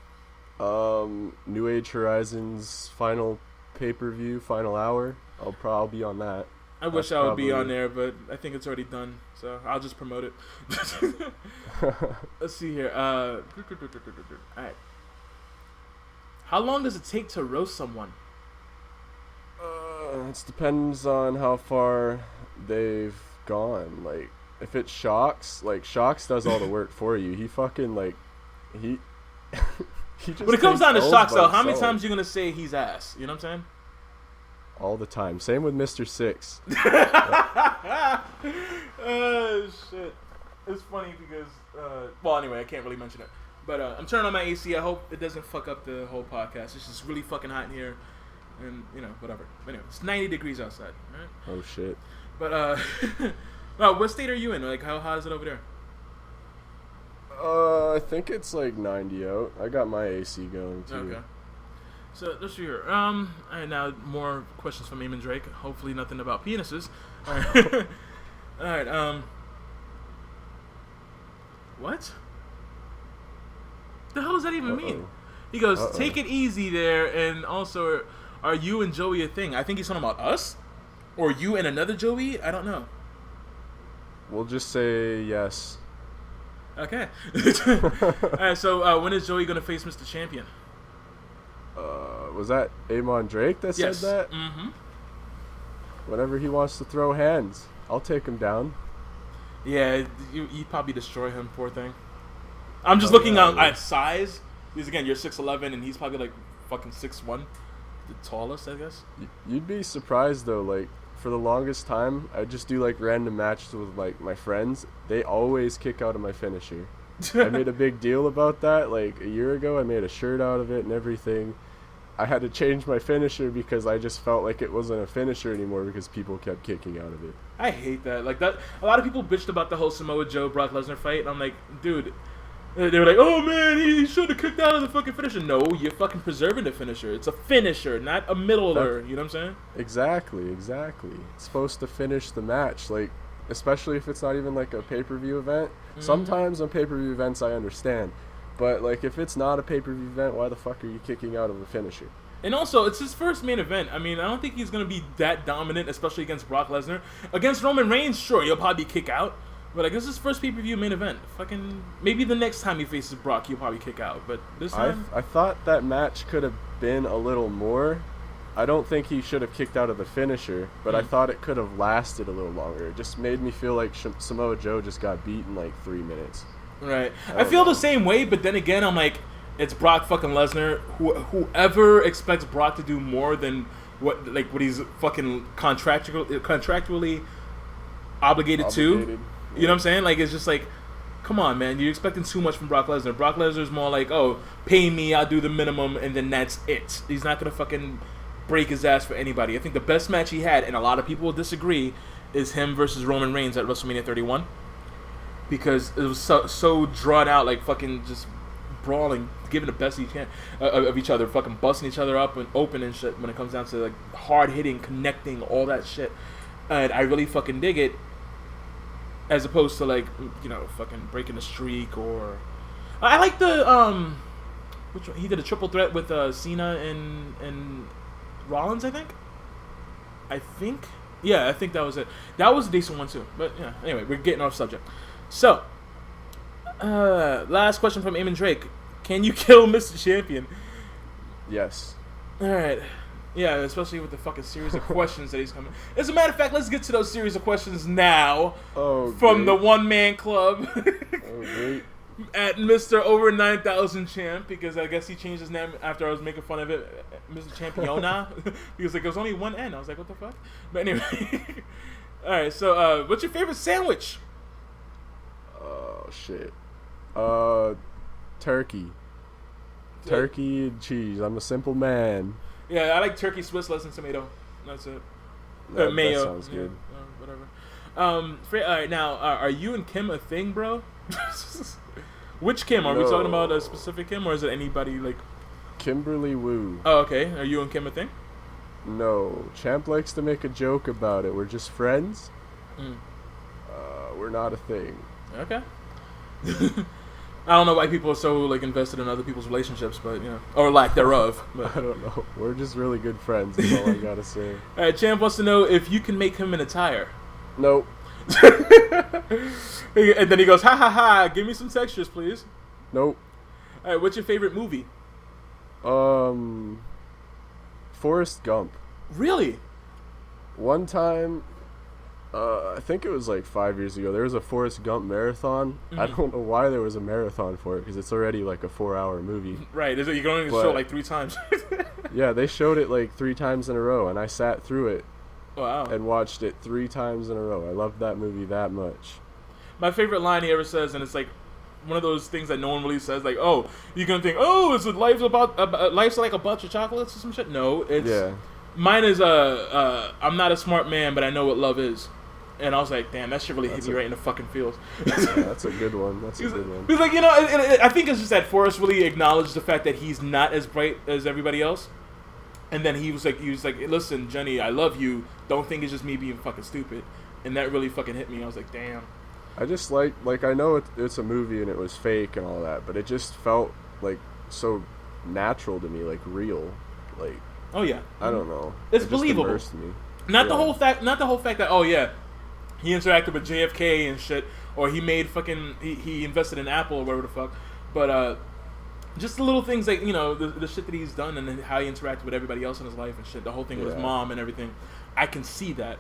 New Age Horizons final pay-per-view, final hour. I'll be on that. I wish I would be on there, but I think it's already done, so I'll just promote it. Let's see here. All right. How long does it take to roast someone? It depends on how far they've gone. Like, if it's Shocks, like Shocks does all the work for you. He fucking he just when it comes down to takes Shocks, L's by though, how many himself. times you gonna say he's ass? You know what I'm saying? All the time. Same with Mr. Six. Oh shit! It's funny because well, anyway, I can't really mention it. But I'm turning on my AC. I hope it doesn't fuck up the whole podcast. It's just really fucking hot in here, and whatever. But anyway, it's 90 degrees outside. Right? Oh shit. But well, what state are you in? Like, how hot is it over there? I think it's like 90 out. I got my AC going too. Okay. So let's see here. All right, now more questions from Eamon Drake. Hopefully nothing about penises. All right. All right. What? The hell does that even mean? He goes, take it easy there, and also, are you and Joey a thing? I think he's talking about us, or you and another Joey. I don't know. We'll just say yes. Okay. All right. So when is Joey gonna face Mr. Champion? Was that Amon Drake that Yes. said that? Mm-hmm. Whenever he wants to throw hands, I'll take him down. Yeah, you probably destroy him, poor thing. I'm just looking at size. Because again, you're 6'11", and he's probably like fucking 6'1", the tallest, I guess. You'd be surprised though. Like, for the longest time, I just do like random matches with like my friends. They always kick out of my finisher. I made a big deal about that like a year ago. I made a shirt out of it and everything. I had to change my finisher because I just felt like it wasn't a finisher anymore because people kept kicking out of it. I hate that. Like that, a lot of people bitched about the whole Samoa Joe Brock Lesnar fight, and I'm like, dude. They were like, oh man, he should have kicked out of the fucking finisher. No, you're fucking preserving the finisher. It's a finisher, not a middler. You know what I'm saying? Exactly. It's supposed to finish the match, like, especially if it's not even like a pay-per-view event. Mm-hmm. Sometimes on pay-per-view events I understand, but like if it's not a pay-per-view event, why the fuck are you kicking out of a finisher? And also, it's his first main event. I mean, I don't think he's gonna be that dominant, especially against Brock Lesnar. Against Roman Reigns, sure, he'll probably kick out. But I guess his first pay-per-view main event. Fucking maybe the next time he faces Brock, he'll probably kick out. But this time, I thought that match could have been a little more. I don't think he should have kicked out of the finisher, but I thought it could have lasted a little longer. It just made me feel like Samoa Joe just got beat in like 3 minutes. right? I feel the same way, but then again, I'm like, it's Brock fucking Lesnar. Whoever expects Brock to do more than what he's fucking contractually obligated to. You know what I'm saying? Like, it's just like, come on, man. You're expecting too much from Brock Lesnar. Brock Lesnar's more like, oh, pay me, I'll do the minimum, and then that's it. He's not going to fucking break his ass for anybody. I think the best match he had, and a lot of people will disagree, is him versus Roman Reigns at WrestleMania 31. Because it was so drawn out, like fucking just brawling, giving the best he can of each other, fucking busting each other up and open and shit when it comes down to like hard hitting, connecting, all that shit. And I really fucking dig it. As opposed to like, fucking breaking the streak, or I like the which one? He did a triple threat with Cena and Rollins, I think. Yeah, I think that was it. That was a decent one too. But yeah, anyway, we're getting off subject. So, last question from Eamon Drake: can you kill Mr. Champion? Yes. All right. Yeah, especially with the fucking series of questions that he's coming. As a matter of fact, let's get to those series of questions now. Oh, from great. the One Man Club. Oh, great. at Mr. Over 9,000 Champ, because I guess he changed his name after I was making fun of it, Mr. Championa, because like, it was only one N. I was like, what the fuck? But anyway. Alright, so what's your favorite sandwich? Oh, shit. Turkey. Turkey and cheese. I'm a simple man. Yeah, I like turkey, Swiss, lettuce, and tomato. That's it. That Mayo. sounds good. Whatever. Alright, now, are you and Kim a thing, bro? Which Kim? Are we talking about a specific Kim, or is it anybody, like... Kimberly Woo. Oh, okay. Are you and Kim a thing? No. Champ likes to make a joke about it. We're just friends. We're not a thing. Okay. I don't know why people are so like invested in other people's relationships, but you know, or lack thereof. But. I don't know. We're just really good friends. That's all I gotta say. All right, Champ wants to know if you can make him an attire. Nope. And then he goes, ha ha ha! Give me some textures, please. Nope. All right, what's your favorite movie? Forrest Gump. Really? One time, I think it was like 5 years ago, there was a Forrest Gump marathon. I don't know why there was a marathon for it, because it's already like a 4-hour movie. Right, is it, you can only show it like 3 times. Yeah, they showed it like 3 times in a row, and I sat through it Wow. and watched it 3 times in a row. I loved that movie that much. My favorite line he ever says, and it's like one of those things that no one really says, like, oh, you're gonna think, oh, is it life's like a bunch of chocolates or some shit? No, it's mine is I'm not a smart man, but I know what love is. And I was like, damn, that shit really hit me right in the fucking feels. Yeah, that's a good one. That's a good one. Because, like, you know, I think it's just that Forrest really acknowledged the fact that he's not as bright as everybody else. And then he was like, listen, Jenny, I love you. Don't think it's just me being fucking stupid. And that really fucking hit me. I was like, damn. I just like I know it's a movie and it was fake and all that, but it just felt like so natural to me, like real. Like, oh yeah, I don't know. It's it just believable. immersed me. Not the whole fact that, oh yeah, he interacted with JFK and shit, or he made fucking he invested in Apple or whatever the fuck, but just the little things, like, you know, the shit that he's done and then how he interacted with everybody else in his life and shit, the whole thing with his mom and everything. I can see that,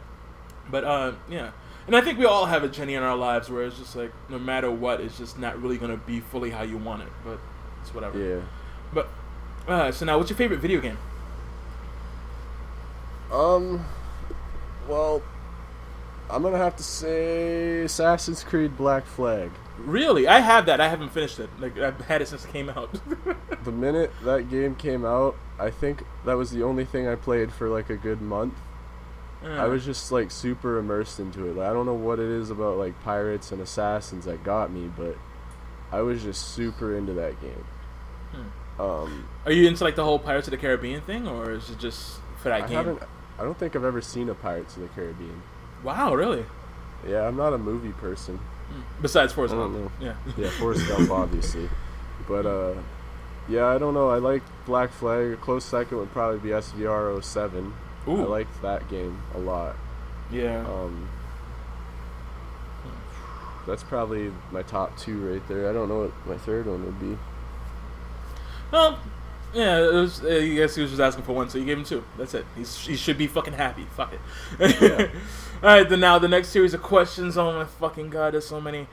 but yeah. And I think we all have a Jenny in our lives where it's just like, no matter what, it's just not really gonna be fully how you want it, but it's whatever. Yeah. But so now, what's your favorite video game? Well, I'm gonna have to say Assassin's Creed Black Flag. Really? I have that. I haven't finished it. Like, I've had it since it came out. The minute that game came out, I think that was the only thing I played for like a good month. I was just like super immersed into it. Like, I don't know what it is about like pirates and assassins that got me, but I was just super into that game. Are you into like the whole Pirates of the Caribbean thing, or is it just for that game? I don't think I've ever seen a Pirates of the Caribbean. Wow, really? Yeah, I'm not a movie person. Besides Forrest Gump. I don't know. Yeah. Yeah, Forrest Gump, obviously. But yeah, I don't know. I like Black Flag. A close second would probably be SVR 07. Ooh. I liked that game a lot. Yeah. That's probably my top 2 right there. I don't know what my third one would be. Well, yeah, it was, I guess he was just asking for one, so you gave him 2. That's it. He should be fucking happy. Fuck it. Yeah. Alright, then now the next series of questions. Oh my fucking god, there's so many.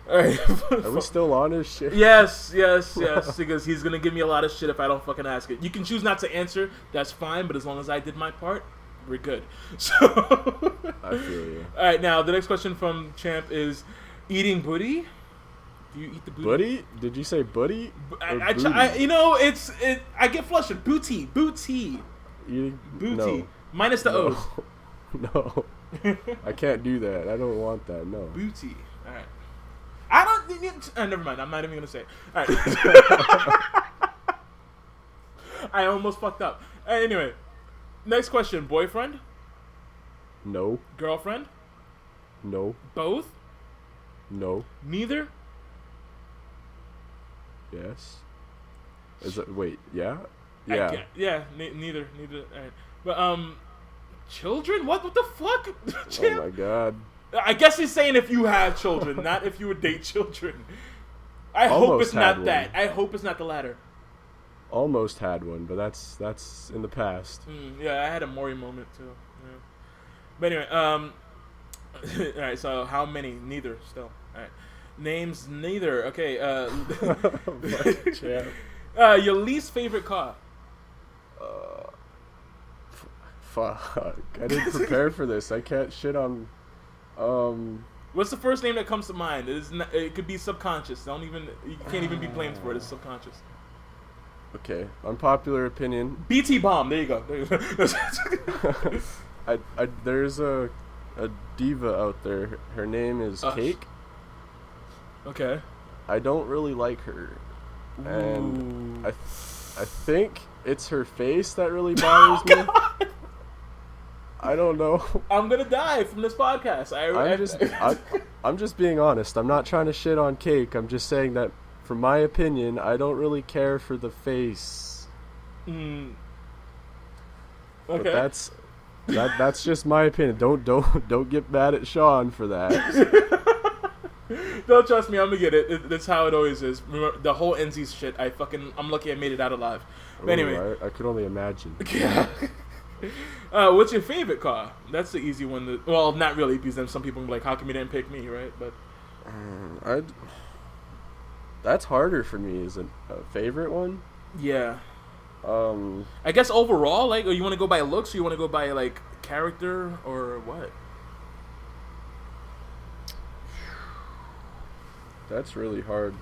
Alright. Are we still on this shit? Yes, because he's gonna give me a lot of shit if I don't fucking ask it. You can choose not to answer, that's fine, but as long as I did my part, we're good. So I feel you. Alright, now the next question from Champ is eating booty? Do you eat the booty? Buddy? Did you say buddy? I you know, I get flustered. Booty. Booty. No. Minus the O's. No. I can't do that. I don't want that. No. Booty. All right. I don't. Never mind. I'm not even gonna say it. All right. I almost fucked up. Anyway, next question. Boyfriend? No. Girlfriend? No. Both? No. Neither? Yes. Is it? Wait. Yeah. Yeah. Neither. All right. But children? What the fuck? Oh my god. I guess he's saying if you have children, not if you would date children. I hope it's not that. I hope it's not the latter. Almost had one, but that's in the past. Yeah, I had a Maury moment too. Yeah. But anyway, all right. So how many? Neither. Still. All right. Names neither. Okay. Champ. Your least favorite car. Fuck. I didn't prepare for this. I can't shit on. What's the first name that comes to mind? It could be subconscious. You can't even be blamed for it. It's subconscious. Okay. Unpopular opinion. BT Bomb. There you go. There's a diva out there. Her name is Cake. Okay. I don't really like her, and I think it's her face that really bothers me. I don't know. I'm gonna die from this podcast. I'm just being honest. I'm not trying to shit on Cake. I'm just saying that, from my opinion, I don't really care for the face. Okay. But that's just my opinion. Don't get mad at Sean for that. Don't trust me. I'm gonna get it. That's how it always is. Remember, the whole NZ shit. I'm lucky I made it out alive. But anyway, I could only imagine. Yeah. What's your favorite car? That's the easy one. Well, not really, because then some people will be like, "How come you didn't pick me?" Right? But that's harder for me. Is a favorite one? Yeah. I guess overall, like, or you want to go by looks, or you want to go by like character, or what? That's really hard.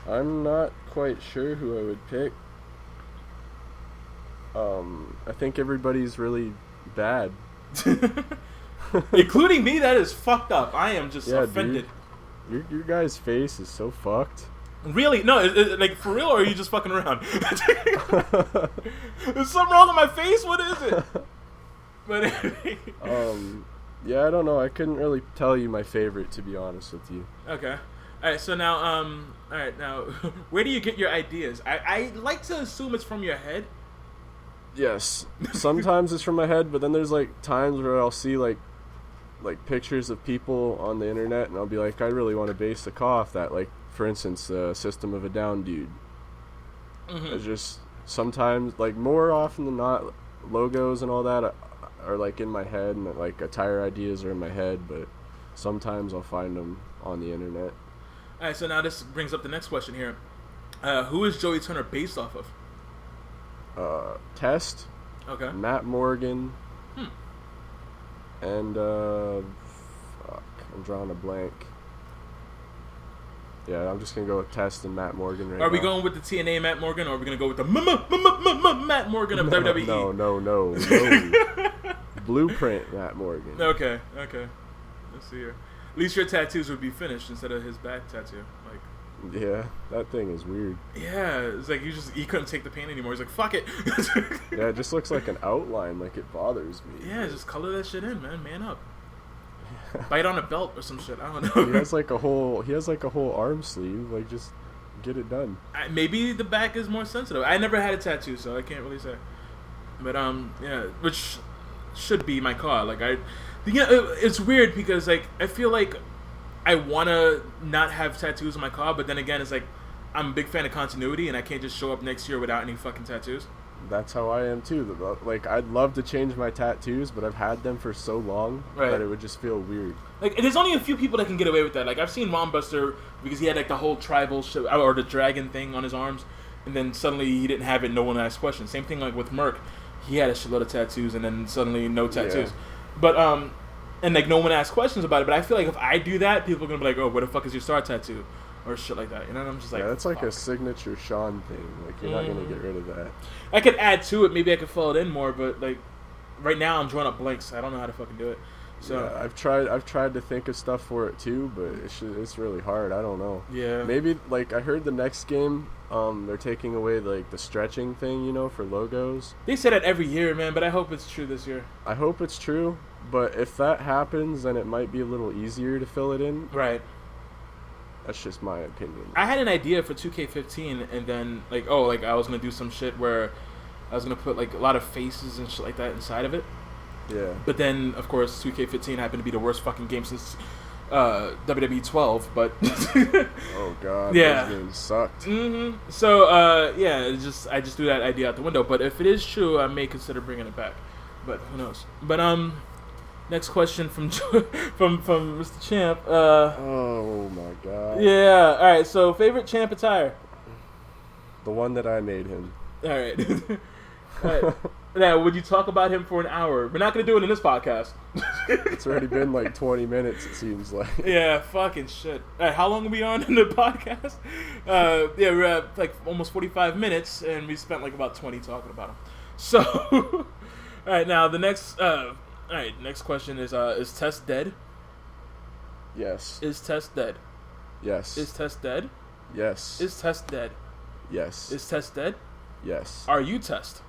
I'm not quite sure who I would pick. I think everybody's really bad. Including me. That is fucked up. I am just offended. Dude, your guy's face is so fucked. Really? No, like, for real, or are you just fucking around? Is something wrong with my face? What is it? But anyway. Yeah, I don't know. I couldn't really tell you my favorite, to be honest with you. Okay. Alright, so now, where do you get your ideas? I like to assume it's from your head. Yes. Sometimes it's from my head, but then there's, like, times where I'll see, like pictures of people on the internet, and I'll be like, I really want to base the car off that. Like, for instance, System of a Down dude. It's just, sometimes, like, more often than not, logos and all that are like in my head, and like attire ideas are in my head, but sometimes I'll find them on the internet. Alright, so now this brings up the next question here. Who is Joey Turner based off of? Test. Okay. Matt Morgan. And fuck, I'm drawing a blank. Yeah, I'm just gonna go with Test and Matt Morgan right now. Are we going with the TNA Matt Morgan, or are we gonna go with the Matt Morgan of WWE? No. Blueprint Matt Morgan. Okay. Let's see here. At least your tattoos would be finished instead of his back tattoo. Like, yeah, that thing is weird. Yeah, it's like he couldn't take the pain anymore. He's like, fuck it. Yeah, it just looks like an outline. Like, it bothers me. Yeah, just color that shit in, man up. Bite on a belt or some shit. I don't know. He has like a whole arm sleeve. Like, just get it done. Maybe the back is more sensitive. I never had a tattoo, so I can't really say. But yeah, which should be my car. Like, it's weird because, like, I feel like I wanna not have tattoos on my car, but then again, it's like I'm a big fan of continuity, and I can't just show up next year without any fucking tattoos. That's how I am too. Like, I'd love to change my tattoos, but I've had them for so long that it would just feel weird. Like, there's only a few people that can get away with that. Like, I've seen Ron Buster, because he had like the whole tribal shit, or the dragon thing on his arms, and then suddenly he didn't have it. No one asked questions. Same thing like with Merc, he had a shitload of tattoos, and then suddenly no tattoos. Yeah. But and like no one asked questions about it. But I feel like if I do that, people are gonna be like, "Oh, where the fuck is your star tattoo?" or shit like that. You know, and I'm just like, that's like a signature Sean thing. Like, you're not gonna get rid of that. I could add to it. Maybe I could fill it in more, but like right now I'm drawing up blanks. I don't know how to fucking do it. So yeah, I've tried to think of stuff for it too, but it's really hard. I don't know. Yeah. Maybe, like, I heard the next game, they're taking away like the stretching thing, you know, for logos. They say that every year, man, but I hope it's true this year. I hope it's true, but if that happens, then it might be a little easier to fill it in. Right. That's just my opinion. I had an idea for 2K15, and then I was gonna do some shit where I was gonna put like a lot of faces and shit like that inside of it. Yeah. But then, of course, 2K15 happened to be the worst fucking game since WWE 12. But oh god, yeah, those games sucked. Mm-hmm. So yeah, I just threw that idea out the window. But if it is true, I may consider bringing it back. But who knows? But Next question from from Mr. Champ. Oh my god. Yeah. All right. So favorite Champ attire. The one that I made him. All right. All right. Now, would you talk about him for an hour? We're not gonna do it in this podcast. It's already been like 20 minutes. It seems like. Yeah. Fucking shit. All right. How long are we on in the podcast? Yeah, we're at like almost 45 minutes, and we spent like about 20 talking about him. So, all right. Now the next. All right. Next question is Test dead? Yes. Is Test dead? Yes. Is Test dead? Yes. Is Test dead? Yes. Is Test dead? Yes. Are you Test?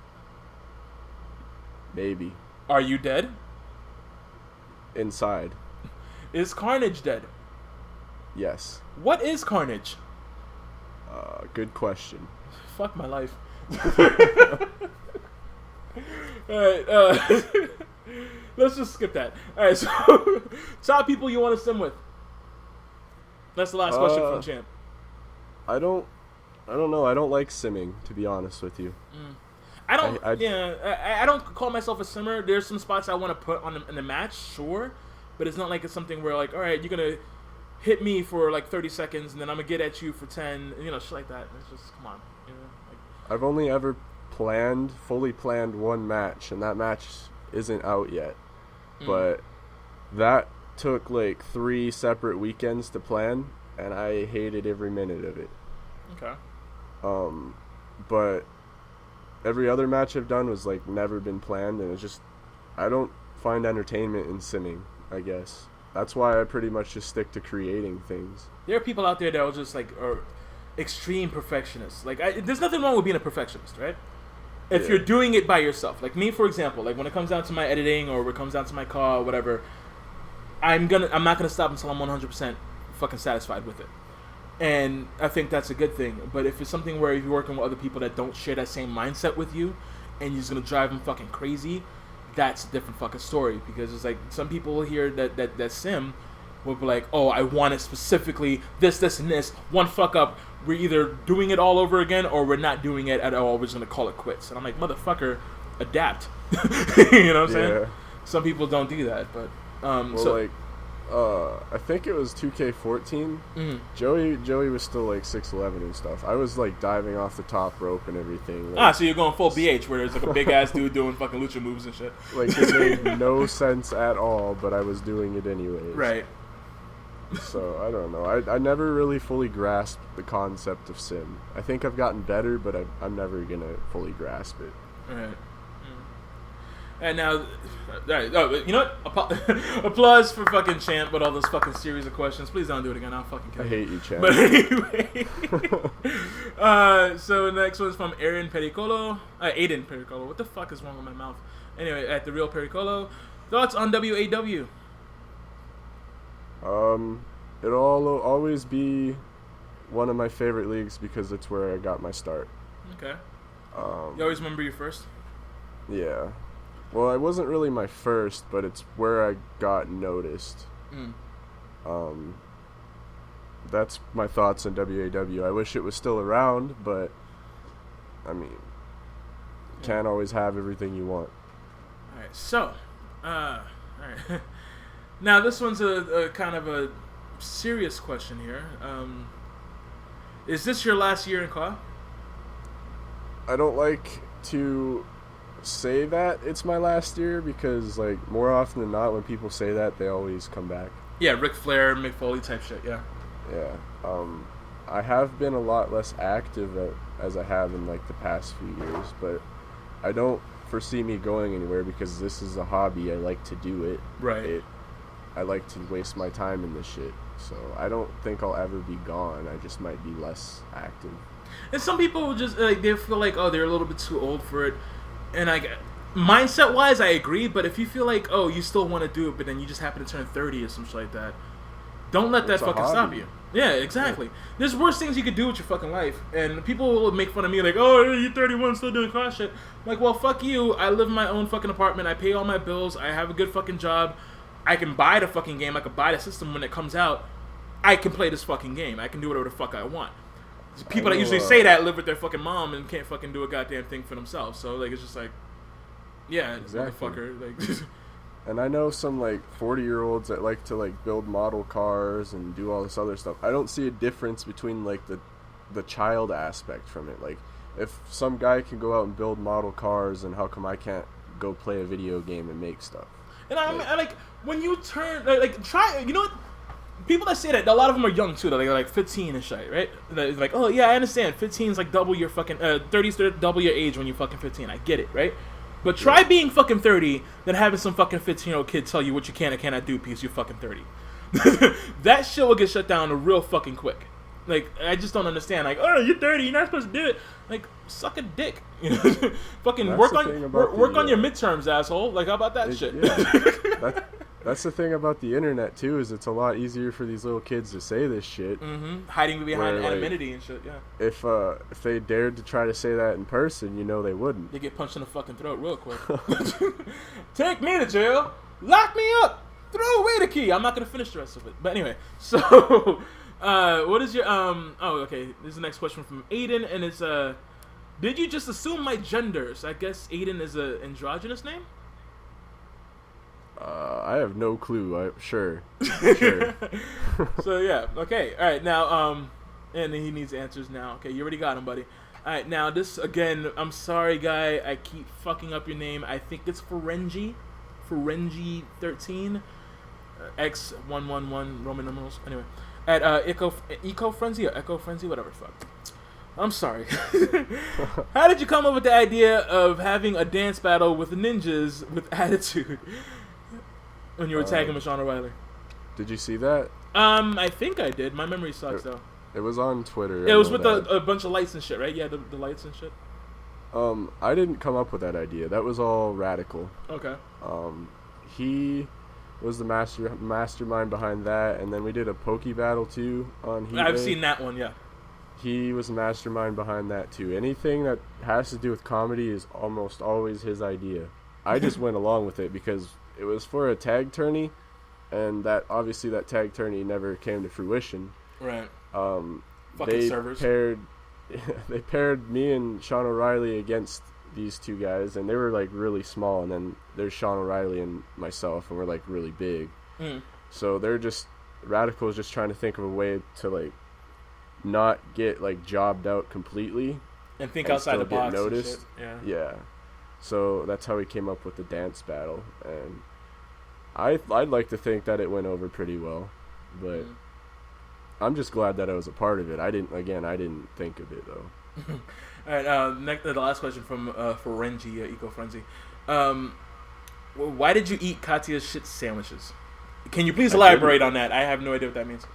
Maybe. Are you dead? Inside. Is Carnage dead? Yes. What is Carnage? Good question. Fuck my life. Alright, let's just skip that. Alright, so top people you want to sim with. That's the last question from Champ. I don't know. I don't like simming, to be honest with you. I don't. I I don't call myself a simmer. There's some spots I want to put on in the match, sure, but it's not like it's something where like, all right, you're gonna hit me for like 30 seconds, and then I'm gonna get at you for 10, you know, shit like that. It's just come on, you know. Like, I've only ever fully planned one match, and that match isn't out yet. But that took like 3 separate weekends to plan, and I hated every minute of it. okay. But every other match I've done was like never been planned, and it's just I don't find entertainment in simming, I guess. That's why I pretty much just stick to creating things. There are people out there that are just like are extreme perfectionists. Like, there's nothing wrong with being a perfectionist, right? If you're doing it by yourself, like me, for example, like when it comes down to my editing or when it comes down to my car or whatever, I'm not gonna stop until I'm 100% fucking satisfied with it. And I think that's a good thing. But if it's something where you're working with other people that don't share that same mindset with you, and you're just gonna drive them fucking crazy, that's a different fucking story. Because it's like some people here that sim will be like, oh, I want it specifically this, and this. One fuck up, we're either doing it all over again or we're not doing it at all. We're just gonna call it quits. And I'm like, motherfucker, adapt. You know what I'm saying? Some people don't do that, but I think it was 2K14. Joey was still like 6'11" and stuff. I was like diving off the top rope and everything. Like, so you're going full BH where there's like a big ass dude doing fucking lucha moves and shit. Like it made no sense at all, but I was doing it anyways. Right. So I don't know. I never really fully grasped the concept of sim. I think I've gotten better, but I'm never gonna fully grasp it. Right. And now, all right, you know what? Applause for fucking Champ with all this fucking series of questions. Please don't do it again. I'll fucking kill you. I hate you, Champ. But anyway, so the next one's from Aiden Pericolo. What the fuck is wrong with my mouth? Anyway, at the real Pericolo, thoughts on WAW? It'll always be one of my favorite leagues because it's where I got my start. Okay. You always remember your first? Yeah. Well, it wasn't really my first, but it's where I got noticed. That's my thoughts on WAW. I wish it was still around, but I mean, you can't always have everything you want. All right, so, all right. Now this one's a kind of a serious question here. Is this your last year in CAW? I don't like to say that it's my last year because, like, more often than not, when people say that, they always come back. Yeah, Ric Flair, Mick Foley type shit. Yeah. Yeah. I have been a lot less active as I have in like the past few years, but I don't foresee me going anywhere because this is a hobby. I like to do it. Right. I like to waste my time in this shit. So I don't think I'll ever be gone. I just might be less active. And some people just like they feel like, oh, they're a little bit too old for it. And mindset wise, I agree. But if you feel like, oh, you still want to do it, but then you just happen to turn 30 or something like that, don't let that fucking stop you. Yeah, exactly. Yeah. There's worse things you could do with your fucking life. And people will make fun of me like, oh, you're 31 still doing car shit. I'm like, well, fuck you. I live in my own fucking apartment. I pay all my bills. I have a good fucking job. I can buy the fucking game. I can buy the system when it comes out. I can play this fucking game. I can do whatever the fuck I want. People that usually say that live with their fucking mom and can't fucking do a goddamn thing for themselves. So, like, it's just like, yeah, exactly. motherfucker. Like, And I know some like 40-year-olds that like to like build model cars and do all this other stuff. I don't see a difference between like the child aspect from it. Like, if some guy can go out and build model cars, and how come I can't go play a video game and make stuff? And I like when you turn like try, you know what? People that say that, a lot of them are young too. They're like 15 and shit, right? They're like, oh yeah, I understand. 15 is like double your fucking 30's double your age when you're fucking 15. I get it, right? But try being fucking 30 than having some fucking 15-year-old kid tell you what you can and cannot do because you're fucking 30. That shit will get shut down real fucking quick. Like, I just don't understand. Like, oh, you're 30, you're not supposed to do it. Like, suck a dick. You know, fucking That's work the on thing about work the, on your midterms, asshole. Like, how about that shit? Yeah. That's the thing about the internet too, is it's a lot easier for these little kids to say this shit. Hiding behind Where, like, anonymity and shit. Yeah, If they dared to try to say that in person, you know they wouldn't. they get punched in the fucking throat real quick. Take me to jail. Lock me up. Throw away the key. I'm not gonna finish the rest of it. But anyway, so what is your oh, okay. This is the next question from Aiden, and it's did you just assume my gender? So I guess Aiden is a androgynous name. I have no clue. Sure. So yeah, okay, all right. Now, and he needs answers now. Okay, you already got him, buddy. All right, now this again. I'm sorry, guy. I keep fucking up your name. I think it's Ferengi 13, X111 Roman numerals. Anyway, at Eco Frenzy or Echo Frenzy, whatever. Fuck. I'm sorry. How did you come up with the idea of having a dance battle with ninjas with attitude when you were tagging with Sean O'Reilly? Did you see that? I think I did. My memory sucks though. It was on Twitter. It was with a bunch of lights and shit, right? Yeah, the lights and shit. I didn't come up with that idea. That was all Radical. Okay. He was the mastermind behind that, and then we did a Poke Battle too on Heat I've Wave. seen that one, yeah. He was the mastermind behind that too. Anything that has to do with comedy is almost always his idea. I just went along with it because it was for a tag tourney, and that obviously that tag tourney never came to fruition. Right. Fucking Fucking servers. They paired me and Sean O'Reilly against these two guys, and they were like really small, and then there's Sean O'Reilly and myself, and we're like really big. So Radical is just trying to think of a way to like not get like jobbed out completely And think and outside the still get box. noticed. And shit. Yeah. So that's how we came up with the dance battle, and I'd like to think that it went over pretty well, but I'm just glad that I was a part of it. I didn't think of it though. All right. The last question from Ferengi, Eco Frenzy. Why did you eat Katya's shit sandwiches? Can you please elaborate on that? I have no idea what that means.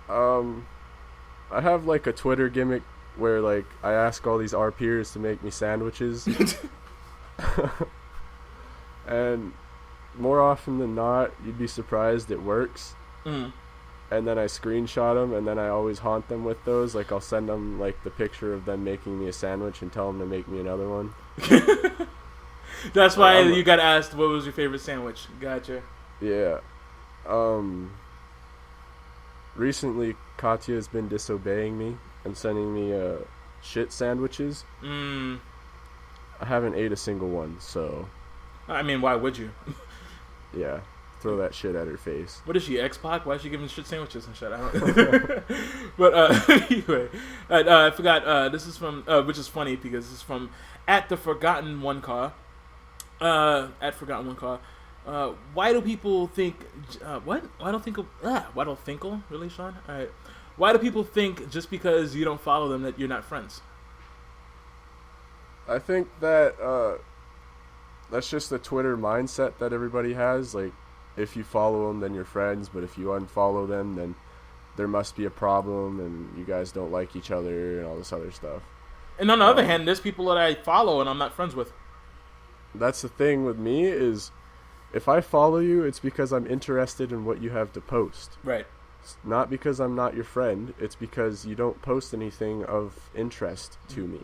I have like a Twitter gimmick where like I ask all these RPers to make me sandwiches, and more often than not, you'd be surprised it works. And then I screenshot them, and then I always haunt them with those. Like, I'll send them like the picture of them making me a sandwich and tell them to make me another one. That's why you got asked what was your favorite sandwich. Gotcha. Yeah. Recently, Katya has been disobeying me and sending me shit sandwiches. I haven't ate a single one, so I mean, why would you? yeah, throw that shit at her face. What is she, X-Pac? Why is she giving shit sandwiches and shit? I don't But anyway, I forgot. This is from, which is funny because this is from at the Forgotten One Car. At Forgotten One Car. Why do people think? What? Why don't thinkle? Really, Sean? All right. Why do people think just because you don't follow them that you're not friends? I think that that's just the Twitter mindset that everybody has. Like, if you follow them, then you're friends. But if you unfollow them, then there must be a problem, and you guys don't like each other, and all this other stuff. And on the other hand, there's people that I follow and I'm not friends with. That's the thing with me is, if I follow you, it's because I'm interested in what you have to post. Right. It's not because I'm not your friend. It's because you don't post anything of interest to me.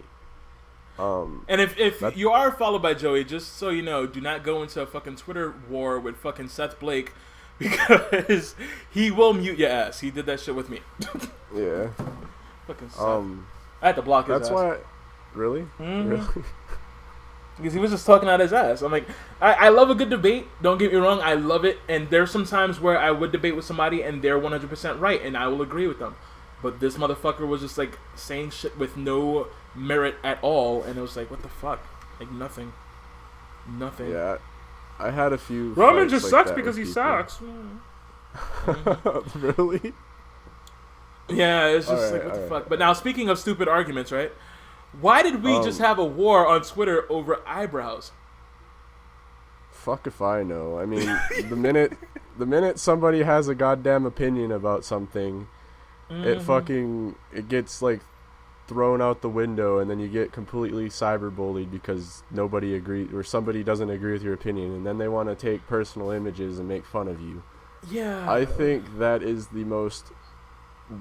And if you are followed by Joey, just so you know, do not go into a fucking Twitter war with fucking Seth Blake, because he will mute your ass. He did that shit with me. Yeah. Fucking Seth. I had to block his ass. That's why. Really? Mm-hmm. Really? because he was just talking out his ass. I'm like, I love a good debate. Don't get me wrong, I love it. And there's some times where I would debate with somebody and they're 100% right, and I will agree with them. But this motherfucker was just like saying shit with no merit at all, and it was like, what the fuck? Like nothing. Yeah, I had a few. Roman fights just like sucks that because he with sucks. people. Really? Yeah, it's just Alright, like, what the alright. fuck? But now, speaking of stupid arguments, right? Why did we just have a war on Twitter over eyebrows? Fuck if I know. I mean, the minute somebody has a goddamn opinion about something, it gets like thrown out the window, and then you get completely cyberbullied because nobody agrees or somebody doesn't agree with your opinion, and then they want to take personal images and make fun of you. Yeah. I think that is the most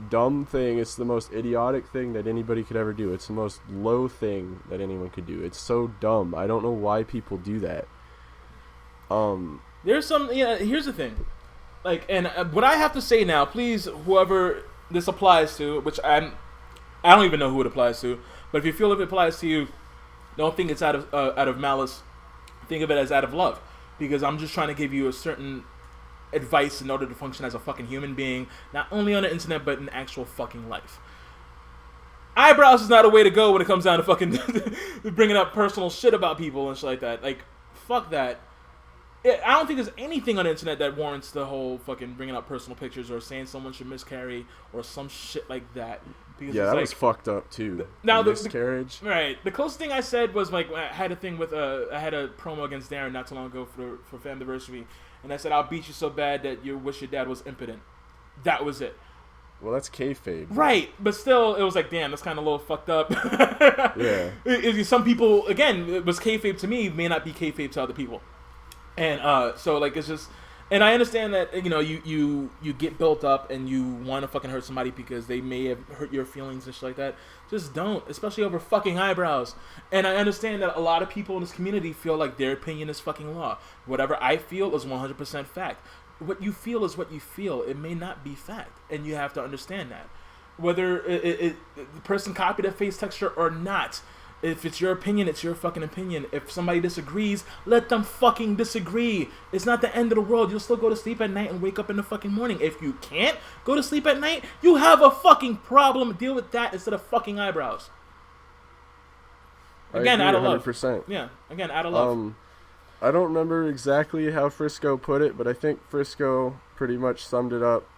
dumb thing. It's the most idiotic thing that anybody could ever do. It's the most low thing that anyone could do. It's so dumb. I don't know why people do that. There's some. Yeah. Here's the thing. Like, and what I have to say now, please, whoever this applies to, which I don't even know who it applies to, but if you feel it applies to you, don't think it's out of malice. Think of it as out of love, because I'm just trying to give you a certain advice in order to function as a fucking human being, not only on the internet but in actual fucking life. Eyebrows is not a way to go when it comes down to fucking bringing up personal shit about people and shit like that. Like, fuck that. I don't think there's anything on the internet that warrants the whole fucking bringing up personal pictures or saying someone should miscarry or some shit like that. Because Yeah, it's that like, was fucked up too. Now The the- miscarriage. Right. The closest thing I said was like I had a thing with I had a promo against Darren not too long ago for Famiversary, and I said I'll beat you so bad that you wish your dad was impotent. That was it. Well, that's kayfabe. Right, but still, it was like, damn, that's kind of a little fucked up. Yeah. Some people, again, it was kayfabe to me, may not be kayfabe to other people, and so like it's just. And I understand that, you know, you get built up and you want to fucking hurt somebody because they may have hurt your feelings and shit like that. Just don't, especially over fucking eyebrows. And I understand that a lot of people in this community feel like their opinion is fucking law. Whatever I feel is 100% fact. What you feel is what you feel. It may not be fact, and you have to understand that. Whether the person copied a face texture or not. If it's your opinion, it's your fucking opinion. If somebody disagrees, let them fucking disagree. It's not the end of the world. You'll still go to sleep at night and wake up in the fucking morning. If you can't go to sleep at night, you have a fucking problem. Deal with that instead of fucking eyebrows. Again, I out agree of love. 100%. Yeah, again, out of love. I don't remember exactly how Frisco put it, but I think Frisco pretty much summed it up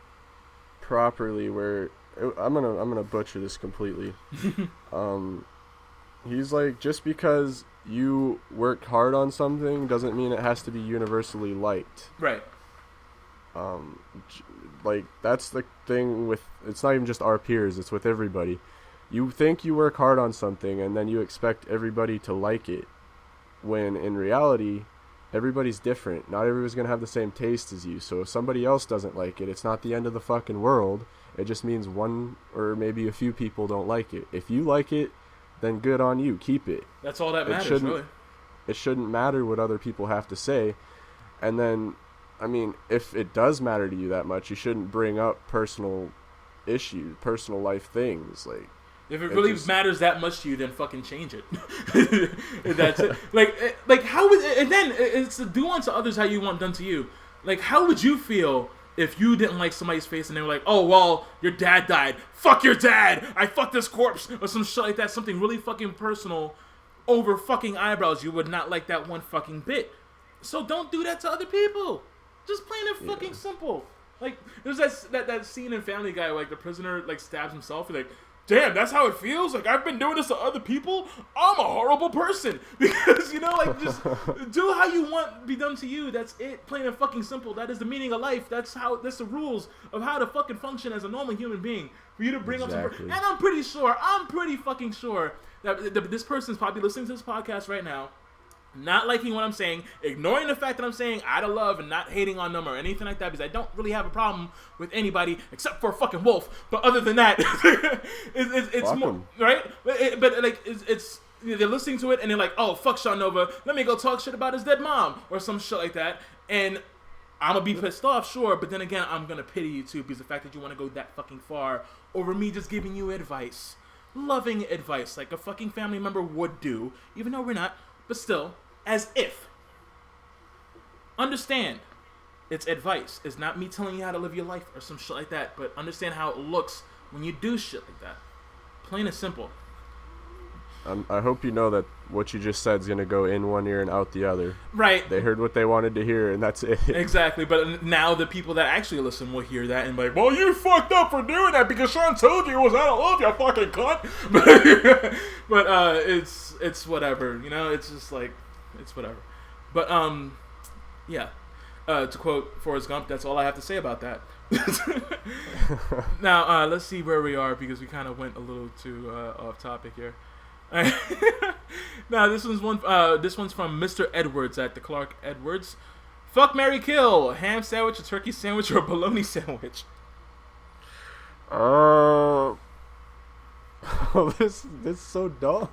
properly. I'm gonna butcher this completely. He's like, just because you worked hard on something doesn't mean it has to be universally liked. Right. Like, that's the thing with, it's not even just our peers, it's with everybody. You think you work hard on something and then you expect everybody to like it, when in reality, everybody's different. Not everybody's going to have the same taste as you. So if somebody else doesn't like it, it's not the end of the fucking world. It just means one or maybe a few people don't like it. If you like it, then good on you. Keep it. That's all that matters, really. It shouldn't matter what other people have to say. And then, I mean, if it does matter to you that much, you shouldn't bring up personal issues, personal life things. Like, if it really matters that much to you, then fucking change it. That's it. Like how would, and then it's to do unto others how you want done to you. Like, how would you feel if you didn't like somebody's face and they were like, oh, well, your dad died. Fuck your dad. I fucked this corpse. Or some shit like that. Something really fucking personal over fucking eyebrows. You would not like that one fucking bit. So don't do that to other people. Just plain and fucking simple. Like, there's that scene in Family Guy where, like, the prisoner, like, stabs himself. He's like, damn, that's how it feels? Like, I've been doing this to other people? I'm a horrible person. Because, you know, like, just do how you want to be done to you. That's it. Plain and fucking simple. That is the meaning of life. That's the rules of how to fucking function as a normal human being. For you to bring up some... And I'm pretty fucking sure that this person's probably listening to this podcast right now, not liking what I'm saying, ignoring the fact that I'm saying out of love and not hating on them or anything like that, because I don't really have a problem with anybody except for a fucking wolf. But other than that, it's more, right? But like, it's they're listening to it and they're like, oh, fuck Sean Nova, let me go talk shit about his dead mom or some shit like that. And I'm gonna be pissed off, sure, but then again, I'm gonna pity you too, because the fact that you want to go that fucking far over me just giving you advice, loving advice, like a fucking family member would do, even though we're not. But still, as if. Understand, it's advice. It's not me telling you how to live your life or some shit like that. But understand how it looks when you do shit like that. Plain and simple. I hope you know that what you just said is going to go in one ear and out the other. Right. They heard what they wanted to hear, and that's it. Exactly. But now the people that actually listen will hear that and be like, well, you fucked up for doing that because Sean told you it was out of love, you fucking cunt. But it's whatever. You know, it's just like, it's whatever. But, yeah. To quote Forrest Gump, that's all I have to say about that. Now, let's see where we are because we kind of went a little too off topic here. Now, this one's from Mr. Edwards at the Clark Edwards. Fuck, marry, kill. Ham sandwich, a turkey sandwich, or a bologna sandwich? This is so dumb.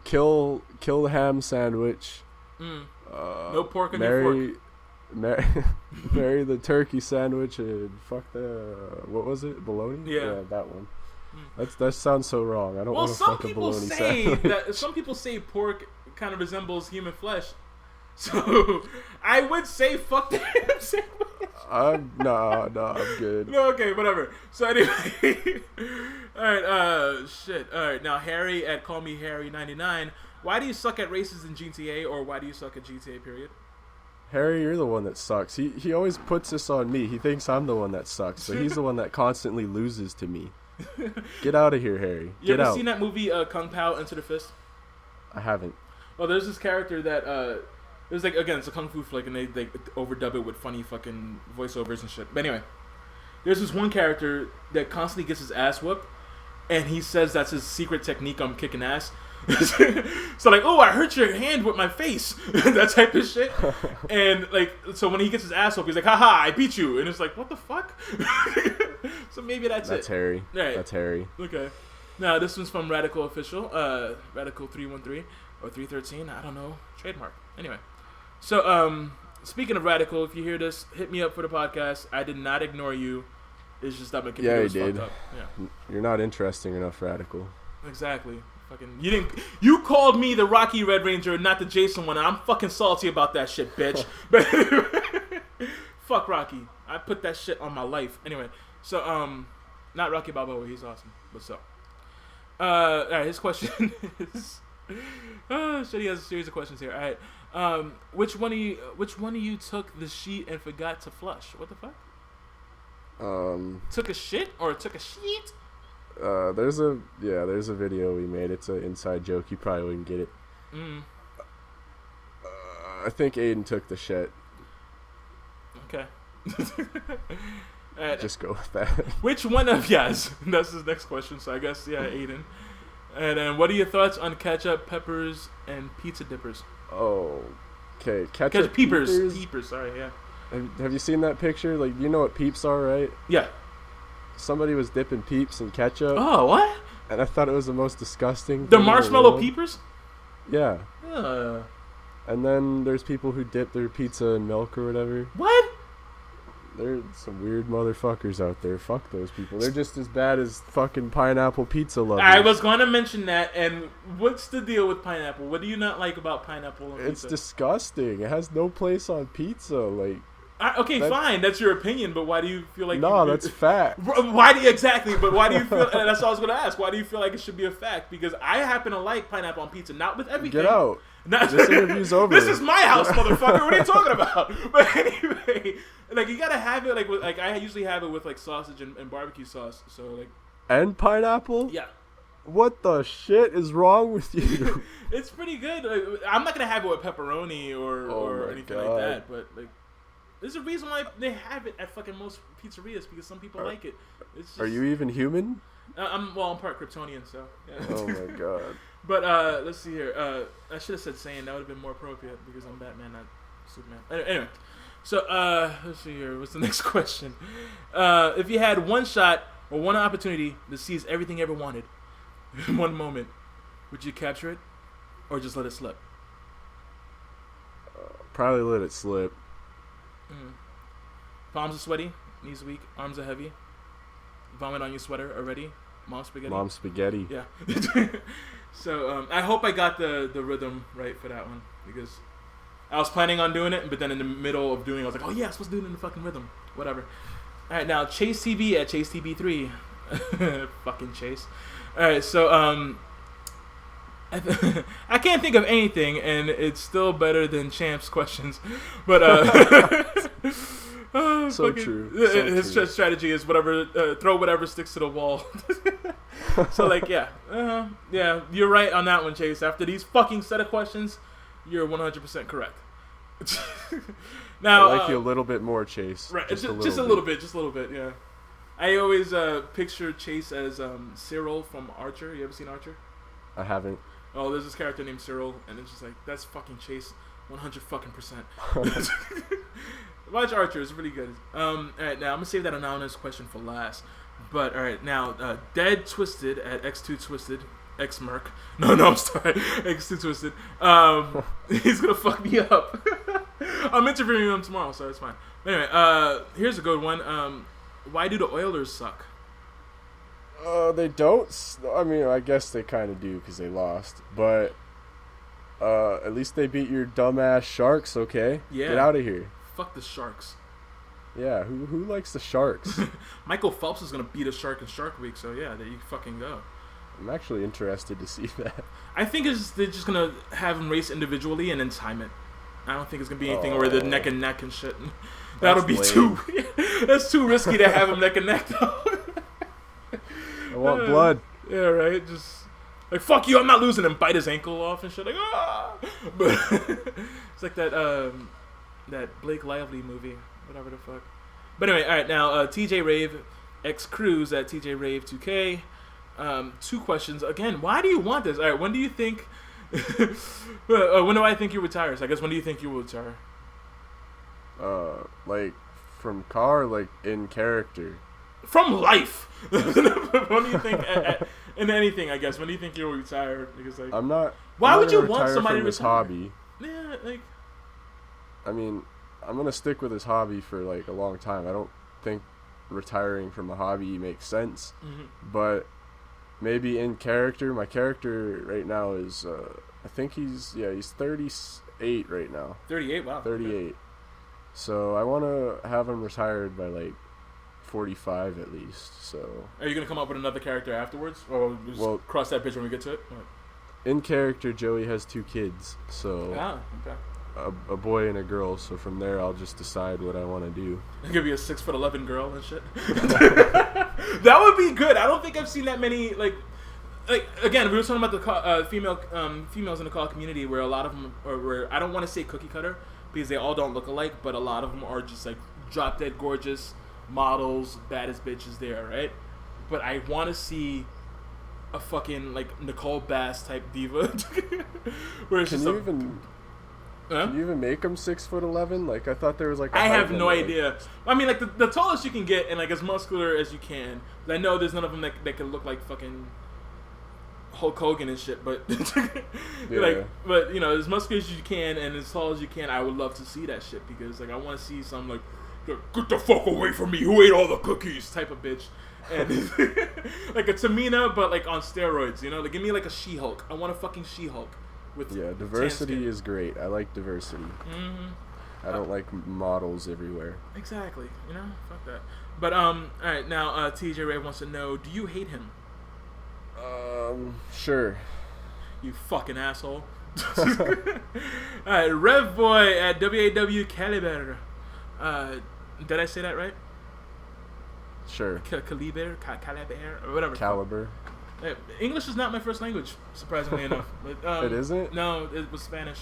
Kill the ham sandwich. No pork on your fork. Marry the turkey sandwich and fuck the what was it? Bologna? Yeah, that one. That sounds so wrong. I don't want to fuck a bologna sandwich. Some people say pork kind of resembles human flesh, so I would say fuck the ham sandwich. I'm good. No, okay, whatever. So anyway, all right, shit. All right, now Harry at Call Me Harry 99. Why do you suck at races in GTA, or why do you suck at GTA? Period. Harry, you're the one that sucks. He always puts this on me. He thinks I'm the one that sucks, so he's the one that constantly loses to me. Get out of here, Harry. You Get ever out. seen that movie Kung Pao Enter the Fist? I haven't. Well, there's this character that it's like, again, it's a kung fu flick, and they overdub it with funny fucking voiceovers and shit. But anyway, there's this one character that constantly gets his ass whooped, and he says that's his secret technique on kicking ass. So like, oh, I hurt your hand with my face, that type of shit. And like, so when he gets his ass whooped, he's like, haha, I beat you. And it's like, what the fuck? So maybe that's it. That's Harry. Right. That's Harry. Okay. Now this one's from Radical Official, Radical 313 or 313, I don't know, trademark. Anyway, so speaking of Radical, if you hear this, hit me up for the podcast. I did not ignore you. It's just that my computer was fucked up. Yeah. You're not interesting enough, Radical. Exactly. Fucking, you called me the Rocky Red Ranger, not the Jason one, and I'm fucking salty about that shit, bitch. But fuck Rocky. I put that shit on my life. Anyway, so not Rocky Balboa, he's awesome. But so, all right, his question is, oh shit, he has a series of questions here. All right, which one of you took the sheet and forgot to flush? What the fuck? Took a shit or took a sheet? There's a video we made. It's an inside joke. You probably wouldn't get it. I think Aiden took the shit. Okay. Just go with that. Which one of yes? That's his next question. So I guess Aiden. And then, what are your thoughts on ketchup, peppers, and pizza dippers? Oh, okay. Ketchup peepers. Peepers. Sorry, yeah. Have you seen that picture? Like, you know what peeps are, right? Yeah. Somebody was dipping peeps in ketchup. Oh, what? And I thought it was the most disgusting. The thing marshmallow in the world. peepers? Yeah. Uh, And then there's people who dip their pizza in milk or whatever. what? There's some weird motherfuckers out there. Fuck those people. They're just as bad as fucking pineapple pizza lovers. I was going to mention that. And what's the deal with pineapple? What do you not like about pineapple on It's pizza? disgusting. It has no place on pizza. Like, Okay, fine. That's your opinion. But why do you feel like? no, that's fact. Why do you exactly? But why do you feel? That's what I was going to ask. Why do you feel like it should be a fact? Because I happen to like pineapple on pizza, not with everything. Get out. This interview's over. This is my house, motherfucker. What are you talking about? But anyway, like you gotta have it like I usually have it with like sausage and barbecue sauce. So like. And pineapple? Yeah. What the shit is wrong with you? It's pretty good. Like, I'm not gonna have it with pepperoni or anything like that. But like, there's a reason why they have it at fucking most pizzerias because some people like it. It's just, Are you even human? I'm part Kryptonian, so. Yeah. Oh my god. But let's see here. I should have said Saiyan. That would have been more appropriate because I'm Batman, not Superman. Anyway, so let's see here. What's the next question? If you had one shot or one opportunity to seize everything you ever wanted in one moment, would you capture it or just let it slip? Probably let it slip. Palms are sweaty, knees weak, arms are heavy. Vomit on your sweater already. Mom spaghetti. Mom spaghetti. Yeah. So I hope I got the rhythm right for that one because I was planning on doing it, but then in the middle of doing it, I was like, oh yeah, I'm supposed to do it in the fucking rhythm. Whatever. All right, now Chase TV at Chase TV3. Fucking Chase. All right, so I can't think of anything, and it's still better than Champ's questions. But So true. So his true. strategy is whatever, throw whatever sticks to the wall. So like, yeah, you're right on that one, Chase. After these fucking set of questions, you're 100% correct. Now, I like you a little bit more, Chase. right, Just a little just a little bit, yeah. I always picture Chase as Cyril from Archer. You ever seen Archer? I haven't. Oh, there's this character named Cyril, and it's just like, that's fucking Chase, 100%. Watch Archer, it's really good. Alright, now I'm gonna save that anonymous question for last. But alright, now Dead Twisted at X2 Twisted, X Merc. No, I'm sorry, X2 Twisted. He's gonna fuck me up. I'm interviewing him tomorrow, so it's fine. But anyway, here's a good one. Why do the Oilers suck? They don't. I mean, I guess they kind of do because they lost. But at least they beat your dumbass Sharks. Okay, Yeah. Get out of here. Fuck the Sharks. Yeah, who likes the Sharks? Michael Phelps is gonna beat a shark in Shark Week, so yeah, there you fucking go. I'm actually interested to see that. I think they're just gonna have them race individually and then time it. I don't think it's gonna be anything where they're neck and neck and shit. That'll be lame. too. That's too risky to have them neck and neck though. I want blood. Yeah, right. Just like fuck you, I'm not losing, and bite his ankle off and shit. Like ah, but it's like that Blake Lively movie, whatever the fuck. But anyway, all right. Now TJ Rave, X Cruz at TJ Rave 2K. 2 questions again. Why do you want this? All right. When do you think? When do I think you retire? So I guess when do you think you will retire? Like from car, like in character. From life. When do you think? In anything, I guess. When do you think you'll retire? Because like, I'm not. Why I'm would not you gonna want retire somebody from to this retire? hobby? yeah, like I mean, I'm gonna stick with this hobby for like a long time. I don't think retiring from a hobby makes sense, but maybe in character. My character right now is, I think he's 38 right now. 38. Wow. 38. So I want to have him retired by like 45 at least. So Are you gonna come up with another character afterwards, or just Well- cross that bridge when we get to it? in character, Joey has 2 kids. So Ah, okay. a boy and a girl. So from there, I'll just decide what I want to do. It could be a 6'11" girl and shit. That would be good. I don't think I've seen that many like again. We were talking about the females in the call community, where a lot of them are where I don't want to say cookie cutter because they all don't look alike, but a lot of them are just like drop dead gorgeous models, baddest bitches there, right? But I want to see a fucking like Nicole Bass type diva, where it's Can just you a, even? Huh? Can you even make him 6'11"? Like I thought there was like. I have no idea. I mean, like the tallest you can get, and like as muscular as you can. I know there's none of them that can look like fucking Hulk Hogan and shit, but Yeah. but you know, as muscular as you can and as tall as you can, I would love to see that shit because like I want to see some like get the fuck away from me, who ate all the cookies type of bitch, and like a Tamina but like on steroids, you know, like give me like a She-Hulk. I want a fucking She-Hulk with Yeah, tan diversity skin. is great. I like diversity. I don't like models everywhere. Exactly, you know, fuck that. But all right, now TJ Ray wants to know, do you hate him? Sure. You fucking asshole. Alright, Rev Boy at WAW Caliber. Did I say that right? Sure. Caliber? Caliber? Or whatever. Caliber. English is not my first language, surprisingly enough. But, It isn't? No, it was Spanish.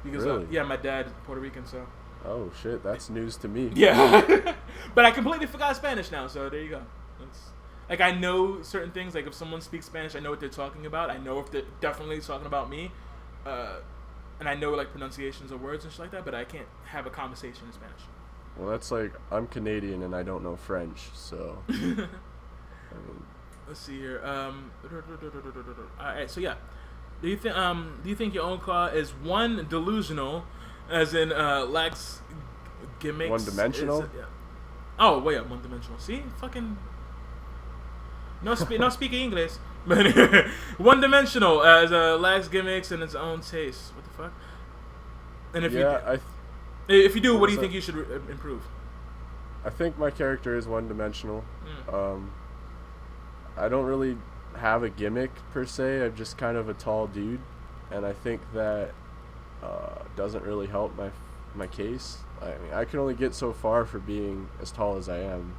Because, Really? yeah, my dad is Puerto Rican, so. Oh shit, that's news to me. Yeah. But I completely forgot Spanish now, so there you go. Like, I know certain things. Like, if someone speaks Spanish, I know what they're talking about. I know if they're definitely talking about me. And I know, like, pronunciations of words and shit like that, but I can't have a conversation in Spanish. Well, that's like I'm Canadian and I don't know French, so. I mean, Let's see here. Alright, so yeah. Do you think your own car is one delusional, as in lacks gimmicks? One-dimensional? Yeah. Oh wait, one dimensional. See, fucking no speaking English. One-dimensional as lacks gimmicks and its own taste. What the fuck? And if if you do, what do you think you should improve? I think my character is one-dimensional. Mm. I don't really have a gimmick per se. I'm just kind of a tall dude, and I think that doesn't really help my case. I mean, I can only get so far for being as tall as I am.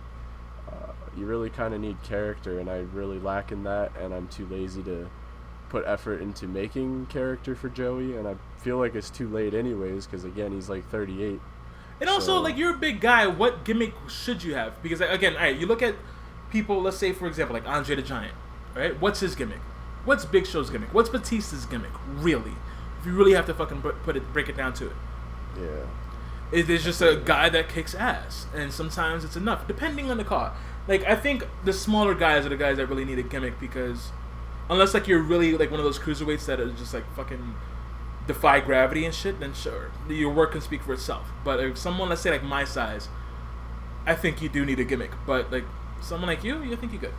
You really kind of need character, and I really lack in that, and I'm too lazy to put effort into making character for Joey, and I feel like it's too late anyways, because again, he's like 38. And also, like, you're a big guy. What gimmick should you have? Because, again, all right, you look at people, let's say, for example, like Andre the Giant, right? What's his gimmick? What's Big Show's gimmick? What's Batista's gimmick, really? If you really have to fucking break it down to it. Yeah. It is just a guy that kicks ass, and sometimes it's enough, depending on the car. Like, I think the smaller guys are the guys that really need a gimmick, because unless, like, you're really, like, one of those cruiserweights that are just, like, fucking defy gravity and shit, then sure, your work can speak for itself. But if someone, let's say, like, my size, I think you do need a gimmick. But, like, someone like you think you're good.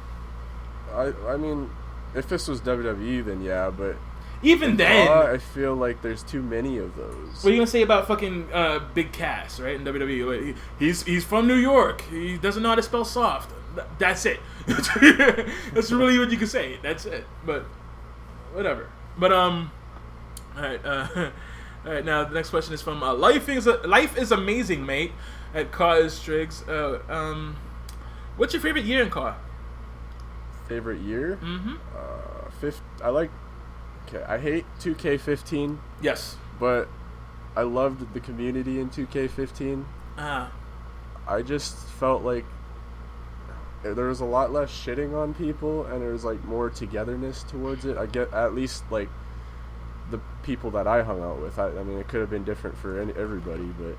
I mean, if this was WWE, then yeah, but even then, I feel like there's too many of those. What are you gonna say about fucking Big Cass, right? In WWE, like, he's from New York. He doesn't know how to spell soft. That's it. That's really what you can say. That's it. But whatever. But all right. All right. Now the next question is from Life is amazing, mate. At Cause Striggs. What's your favorite year in car? Favorite year? Mm-hmm. I hate 2K15. Yes. But I loved the community in 2K15. I just felt like there was a lot less shitting on people, and there was like more togetherness towards it. I get at least like the people that I hung out with. I mean, it could have been different for everybody, but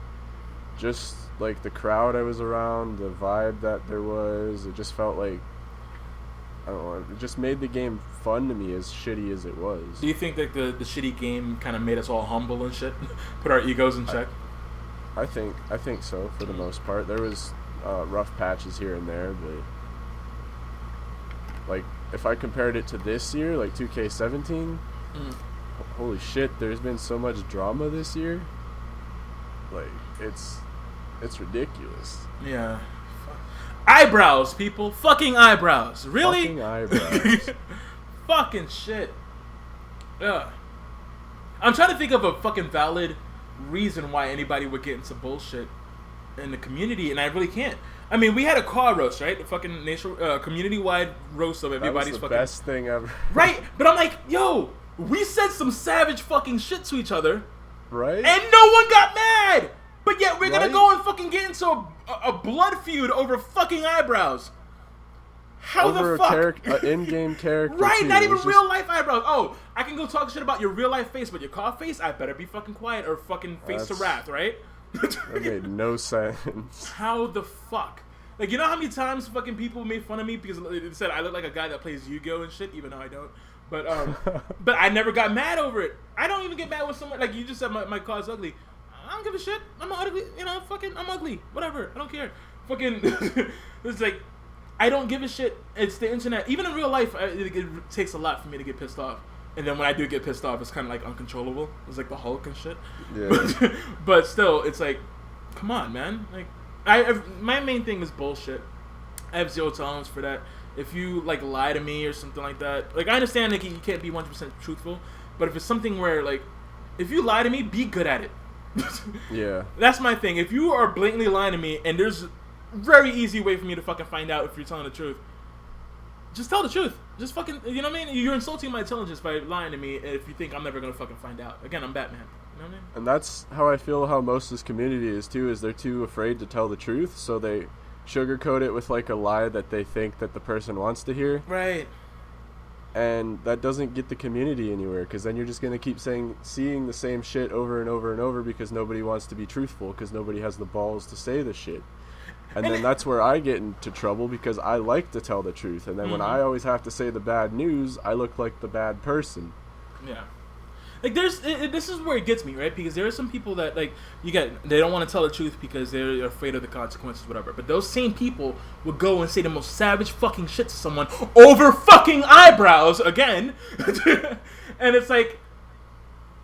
just like the crowd I was around, the vibe that there was, it just felt like, I don't know, it just made the game fun to me, as shitty as it was. Do you think that the shitty game kind of made us all humble and shit? Put our egos in check? I think so, for the most part. There was rough patches here and there, but like, if I compared it to this year, like 2K17, holy shit, there's been so much drama this year. Like, it's ridiculous. Yeah. Eyebrows, people. Fucking eyebrows. Really? Fucking eyebrows. Fucking shit. Yeah. I'm trying to think of a fucking valid reason why anybody would get into bullshit in the community, and I really can't. I mean, we had a car roast, right? A fucking community-wide roast of everybody's that was the fucking best thing ever. Right? But I'm like, yo, we said some savage fucking shit to each other, right? and no one got mad. But yet we're gonna Right? go and fucking get into a blood feud over fucking eyebrows. How Over the fuck? an in-game character, Right, too. not It even was real life eyebrows. Oh, I can go talk shit about your real life face, but your car face, I better be fucking quiet or fucking face to That's- wrath, right? That made no sense. How the fuck? Like, you know how many times fucking people made fun of me because they said I look like a guy that plays Yu-Gi-Oh and shit, even though I don't. But but I never got mad over it. I don't even get mad when someone, like, you just said my car's ugly. I don't give a shit. I'm ugly, you know. Fucking, I'm ugly. Whatever. I don't care. Fucking, it's like, I don't give a shit. It's the internet. Even in real life, it takes a lot for me to get pissed off. And then when I do get pissed off, it's kind of like uncontrollable. It's like the Hulk and shit. Yeah. But still, it's like, come on, man. Like, my main thing is bullshit. I have zero tolerance for that. If you like lie to me or something like that, like, I understand like you can't be 100% truthful, but if it's something where, like, if you lie to me, be good at it. Yeah. That's my thing. If you are blatantly lying to me, and there's a very easy way for me to fucking find out if you're telling the truth, just tell the truth. Just fucking, you know what I mean? You're insulting my intelligence by lying to me if you think I'm never gonna fucking find out. Again, I'm Batman. You know what I mean? And that's how I feel how most of this community is too, is they're too afraid to tell the truth, so they sugarcoat it with like a lie that they think that the person wants to hear. Right. And that doesn't get the community anywhere, because then you're just going to keep seeing the same shit over and over and over, because nobody wants to be truthful, because nobody has the balls to say the shit. And then that's where I get into trouble, because I like to tell the truth. And then when I always have to say the bad news, I look like the bad person. Yeah. Like this is where it gets me, right? Because there are some people that like they don't want to tell the truth because they're afraid of the consequences, whatever. But those same people will go and say the most savage fucking shit to someone over fucking eyebrows again, and it's like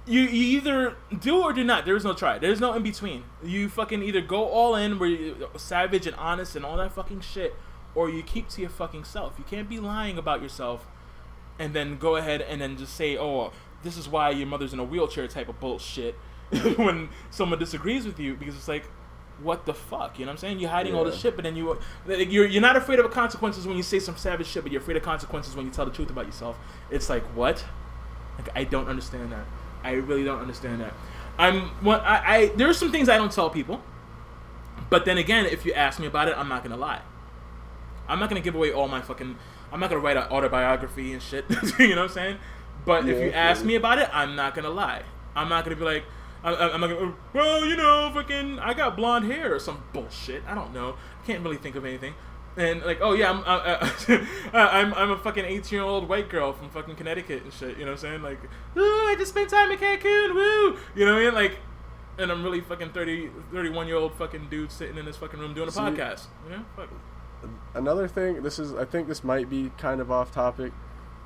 you either do or do not. There is no try. There's no in between. You fucking either go all in where you're savage and honest and all that fucking shit, or you keep to your fucking self. You can't be lying about yourself and then go ahead and then just say, oh, this is why your mother's in a wheelchair type of bullshit when someone disagrees with you, because it's like, what the fuck? You know what I'm saying? You're hiding all this shit, but then you're not afraid of consequences when you say some savage shit, but you're afraid of consequences when you tell the truth about yourself. It's like, what? Like, I don't understand that. I really don't understand that. There are some things I don't tell people, but then again, if you ask me about it, I'm not gonna lie. I'm not gonna give away all my fucking. I'm not gonna write an autobiography and shit. You know what I'm saying? But if you ask me about it, I'm not gonna lie. I'm not gonna be like, I'm not gonna. Well, you know, fucking, I got blonde hair or some bullshit. I don't know. I can't really think of anything. And like, oh yeah, I'm a fucking 18-year-old white girl from fucking Connecticut and shit. You know what I'm saying? Like, ooh, I just spent time in Cancun. Woo. You know what I mean? Like, and I'm really fucking 31-year-old fucking dude sitting in this fucking room doing a podcast. You know? Fuck. Another thing, I think this might be kind of off topic.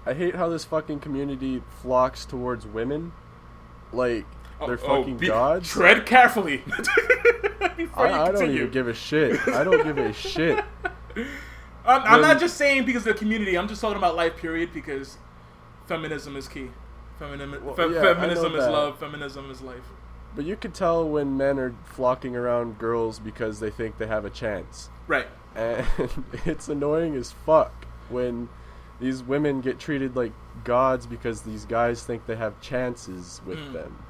I hate how this fucking community flocks towards women. Like, they're fucking gods. Tread carefully. I don't even give a shit. I don't give a shit. I'm not just saying because of the community. I'm just talking about life, period, because feminism is key. Feminism is love. Feminism is life. But you could tell when men are flocking around girls because they think they have a chance. Right. And it's annoying as fuck when these women get treated like gods because these guys think they have chances with them.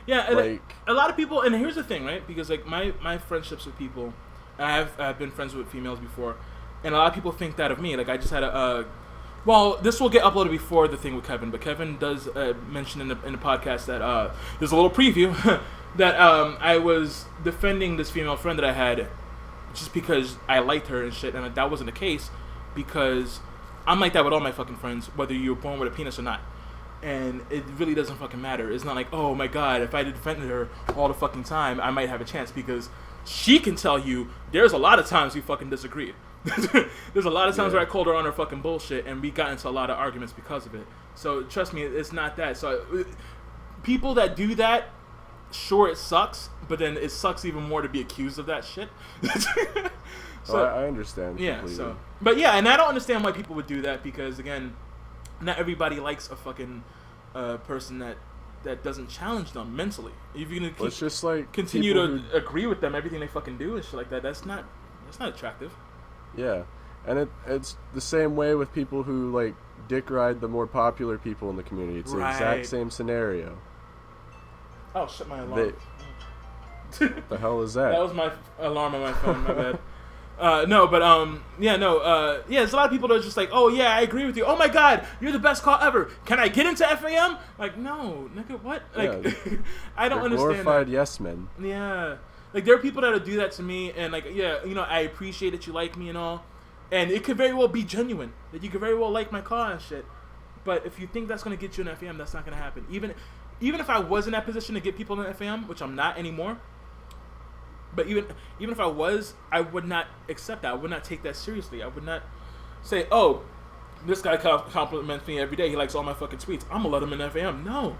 Yeah, like, a lot of people, and here's the thing, right? Because like my friendships with people, I've been friends with females before, and a lot of people think that of me. Like I just had well, this will get uploaded before the thing with Kevin, but Kevin does mention in the podcast that there's a little preview that I was defending this female friend that I had just because I liked her and shit, and that wasn't the case because I'm like that with all my fucking friends, whether you were born with a penis or not. And it really doesn't fucking matter. It's not like, oh my god, if I defended her all the fucking time, I might have a chance, because she can tell you there's a lot of times we fucking disagreed. There's a lot of times where I called her on her fucking bullshit and we got into a lot of arguments because of it. So trust me, it's not that. So people that do that, sure, it sucks, but then it sucks even more to be accused of that shit. So I understand. Yeah. Completely. So, but yeah, and I don't understand why people would do that, because again, not everybody likes a fucking person that doesn't challenge them mentally. If you're gonna it's just like continue to agree with them, everything they fucking do and shit like that, that's not attractive. Yeah, and it's the same way with people who like dick ride the more popular people in the community. It's the exact same scenario. Oh shit, my alarm. What the hell is that? That was my alarm on my phone. My bad. Yeah, there's a lot of people that are just like, oh yeah, I agree with you. Oh my god, you're the best call ever. Can I get into FAM? Like, no, nigga, what? Like, yeah, I don't understand. Glorified yes men. Yeah, like there are people that do that to me, and like, yeah, you know, I appreciate that you like me and all, and it could very well be genuine. That you could very well like my car and shit. But if you think that's gonna get you an FAM, that's not gonna happen. Even if I was in that position to get people in FAM, which I'm not anymore. But even if I was, I would not accept that. I would not take that seriously. I would not say, oh, this guy compliments me every day. He likes all my fucking tweets. I'm going to let him in FAM. No.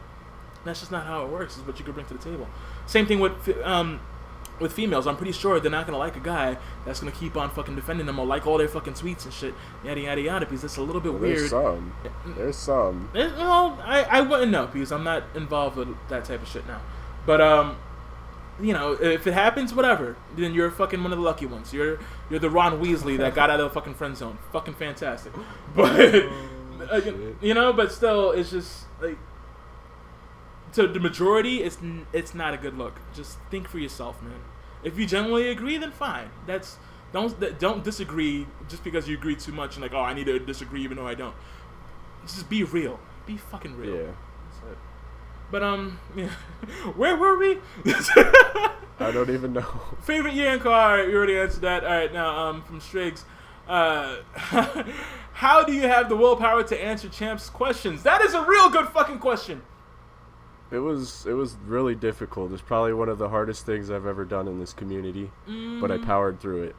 That's just not how it works. It's what you can bring to the table. Same thing with females. I'm pretty sure they're not going to like a guy that's going to keep on fucking defending them or like all their fucking tweets and shit. Yada, yada, yada. Because it's a little bit weird. There's some. Well, I wouldn't know because I'm not involved with that type of shit now. But, you know, if it happens, whatever, then you're fucking one of the lucky ones. You're the Ron Weasley that got out of the fucking friend zone. Fucking fantastic. But, you know, but still, it's just, like, to the majority, it's not a good look. Just think for yourself, man. If you generally agree, then fine. Don't disagree just because you agree too much and like, oh, I need to disagree even though I don't. Just be real. Be fucking real. Yeah. But yeah. Where were we? I don't even know. Favorite year in car? You already answered that. All right, now from Striggs, how do you have the willpower to answer Champ's questions? That is a real good fucking question. It was really difficult. It's probably one of the hardest things I've ever done in this community, but I powered through it.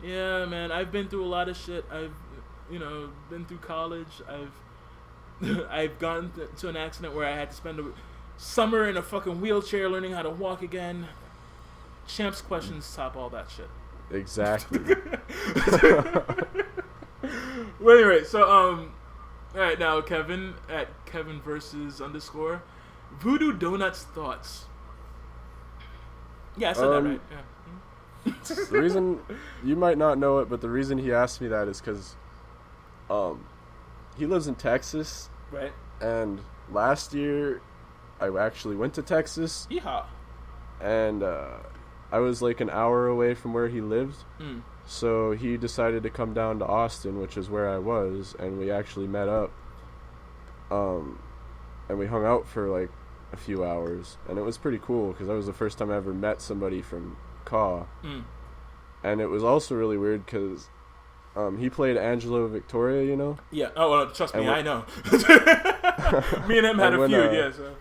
Yeah, man, I've been through a lot of shit. I've, been through college. I've gone to an accident where I had to spend a summer in a fucking wheelchair learning how to walk again. Champs questions top all that shit. Exactly. Well, anyway, so all right, now Kevin at Kevin versus _ Voodoo Donuts thoughts. Yeah, I said that right. Yeah. The reason, you might not know it, but the reason he asked me that is because he lives in Texas, Right. and last year I actually went to Texas, Yeehaw. and I was like an hour away from where he lived. Mm. So he decided to come down to Austin, which is where I was, and we actually met up. And we hung out for like a few hours, and it was pretty cool because that was the first time I ever met somebody from Caw. Mm. And it was also really weird because he played Angelo Victoria, you know? Yeah. Oh, well, trust me, And I know. Me and him had And a when, feud. Yeah. So.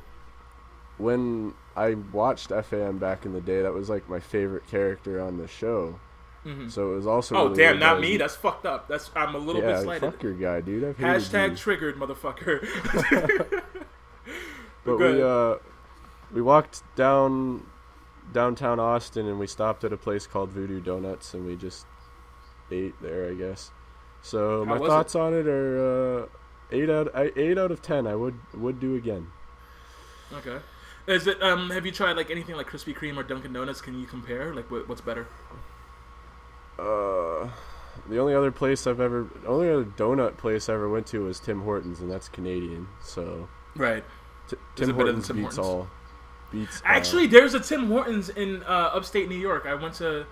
When I watched FAM back in the day, that was like my favorite character on the show. Mm-hmm. So it was also Oh really damn, weird not that me. he- That's fucked up. I'm a little bit Yeah, slighted. fuck your guy, dude. I've hated Hashtag you. triggered, motherfucker. But Go we walked downtown Austin, and we stopped at a place called Voodoo Donuts, and we just ate there, I guess. So How my was thoughts on it are 8 out of 10. I would do again. Okay. Is it? Have you tried like anything like Krispy Kreme or Dunkin' Donuts? Can you compare? Like, what's better? The only other donut place I ever went to was Tim Hortons, and that's Canadian. So Right. Tim it better than Hortons Tim beats Hortons? beats. Actually, there's a Tim Hortons in upstate New York. I went to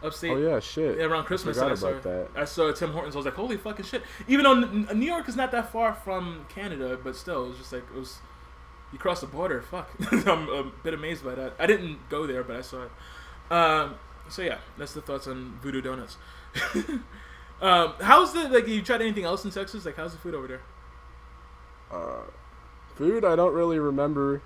upstate. Oh yeah, shit. Around Christmas, I and forgot about that. I saw Tim Hortons. I was like, holy fucking shit! Even though New York is not that far from Canada, but still, it was just like you cross the border. Fuck, I'm a bit amazed by that. I didn't go there, but I saw it. So yeah, that's the thoughts on Voodoo Donuts. How's you tried anything else in Texas? Like, how's the food over there? Food, I don't really remember.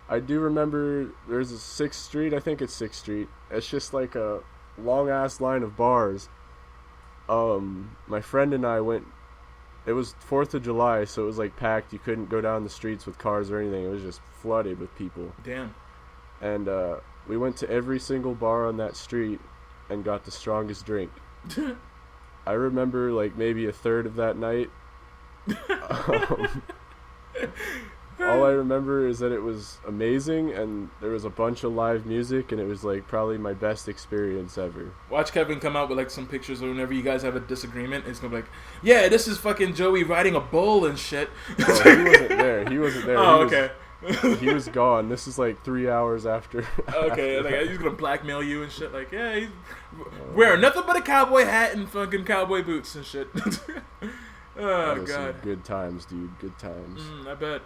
I do remember there's a 6th Street. I think it's 6th Street. It's just like a long ass line of bars. My friend and I went. It was 4th of July, so it was like packed. You couldn't go down the streets with cars or anything. It was just flooded with people. Damn. And we went to every single bar on that street and got the strongest drink. I remember like maybe a third of that night. All I remember is that it was amazing, and there was a bunch of live music, and it was like probably my best experience ever. Watch Kevin come out with like some pictures of whenever you guys have a disagreement. It's gonna be like, yeah, this is fucking Joey riding a bull and shit. Oh, he wasn't there. He wasn't there. Oh, He was- okay. He was gone. This is like 3 hours after. Okay, like he's gonna blackmail you and shit. Like, yeah, he's wearing nothing but a cowboy hat and fucking cowboy boots and shit. Oh That was some god, good times, dude. Good times. I bet.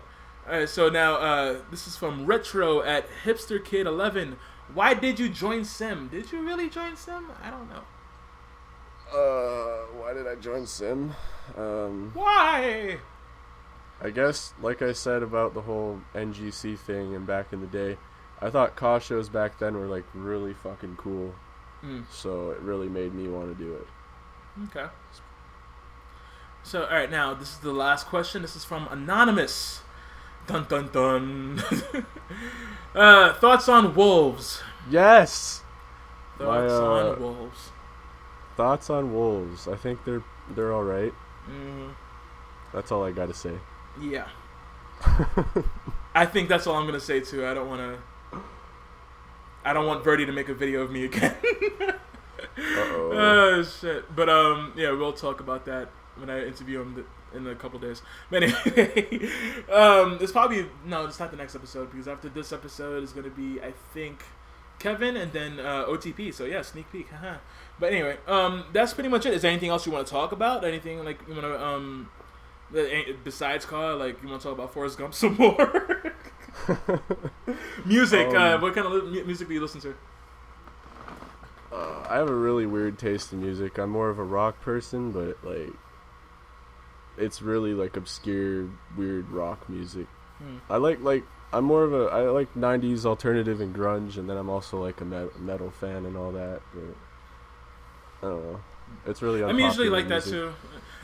All right, so now this is from Retro at Hipster Kid 11. Why did you join Sim? Did you really join Sim? I don't know. Why did I join Sim? Why? I guess, like I said about the whole NGC thing and back in the day, I thought Caw shows back then were like really fucking cool. So it really made me want to do it. Okay. So, all right, now this is the last question. This is from Anonymous. Dun dun dun. Thoughts on wolves? Yes. Thoughts My, on wolves? Thoughts on wolves? I think they're all right. That's all I gotta say. Yeah. I think that's all I'm gonna say too. I don't want Verdi to make a video of me again. Uh-oh. Oh shit. But yeah, we'll talk about that when I interview him in a couple days. But anyway, it's probably it's not the next episode, because after this episode is gonna be, I think, Kevin and then OTP. So yeah, sneak peek. Haha. But anyway, that's pretty much it. Is there anything else you want to talk about? Anything like you want to besides Caw, like you want to talk about Forrest Gump some more? Music. What kind of music do you listen to? I have a really weird taste in music. I'm more of a rock person, but like, it's really like obscure, weird rock music. I like I'm more of I like 90s alternative and grunge, and then I'm also like a metal fan and all that. But I don't know. It's really I'm usually like that music. too.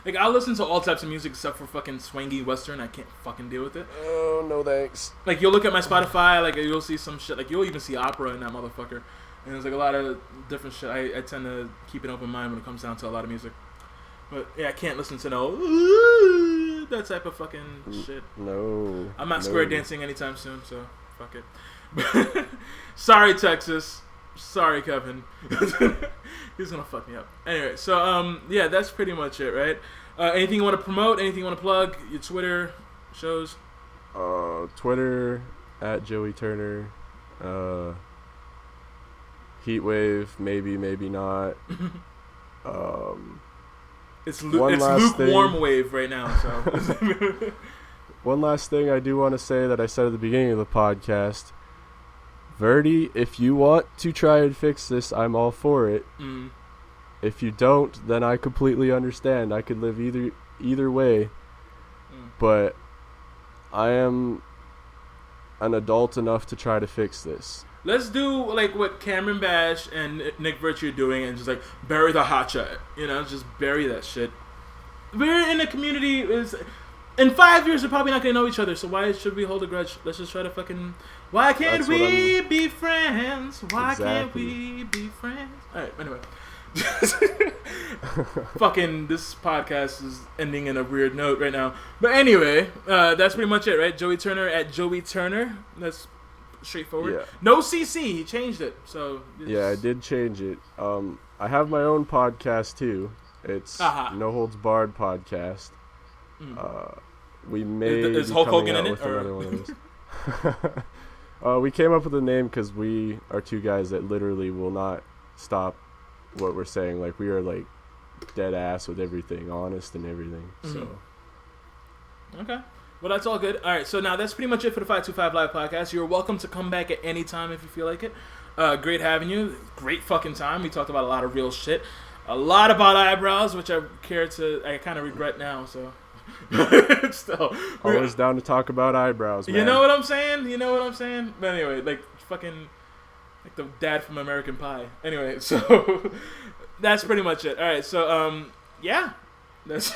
Like, I'll listen to all types of music except for fucking swangy western. I can't fucking deal with it. Oh, no thanks. Like, you'll look at my Spotify, like, you'll see some shit. Like, you'll even see opera in that motherfucker. And there's, like, a lot of different shit. I tend to keep an open mind when it comes down to a lot of music. But, yeah, I can't listen to that type of fucking shit. No. I'm not square dancing anytime soon, so fuck it. Sorry, Texas. Sorry, Kevin. He's gonna fuck me up. Anyway, so yeah, that's pretty much it, right? Anything you want to promote? Anything you want to plug? Your Twitter shows? Twitter at Joey Turner. Heatwave, maybe not. It's One last lukewarm thing. wave right now. So One last thing I do want to say that I said at the beginning of the podcast. Verdi, if you want to try and fix this, I'm all for it. If you don't, then I completely understand. I could live either way. But I am an adult enough to try to fix this. let's do like what Cameron Bash and Nick Virtue are doing, and just like bury the hotshot. You know, just bury that shit. We're in the community is. In 5 years, we're probably not gonna know each other. So why should we hold a grudge? Let's just try to fucking. Why can't That's what we be friends? Why can't Exactly. we be friends? All right. Anyway, fucking this podcast is ending in a weird note right now. But anyway, that's pretty much it, right? Joey Turner at Joey Turner. That's straightforward. Yeah. No CC. He changed it. So Yeah, I did change it. I have my own podcast too. It's Aha. No Holds Barred podcast. We may Is be Hulk coming Hogan out in it, with or- another one of those. We came up with a name because we are two guys that literally will not stop what we're saying. Like, we are like dead ass with everything, honest and everything. So Okay. Well, that's all good. All right, so now that's pretty much it for the 525 Live podcast. You're welcome to come back at any time if you feel like it. Great having you. Great fucking time. We talked about a lot of real shit. A lot about eyebrows, which I kind of regret now, so. Still. always down to talk about eyebrows, man. You know what I'm saying? You know what I'm saying? But anyway, like fucking like the dad from American Pie. Anyway, so that's pretty much it. All right, so yeah. That's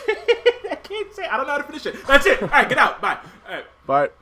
I can't say. I don't know how to finish it. That's it. All right, get out. Bye. All right. Bye.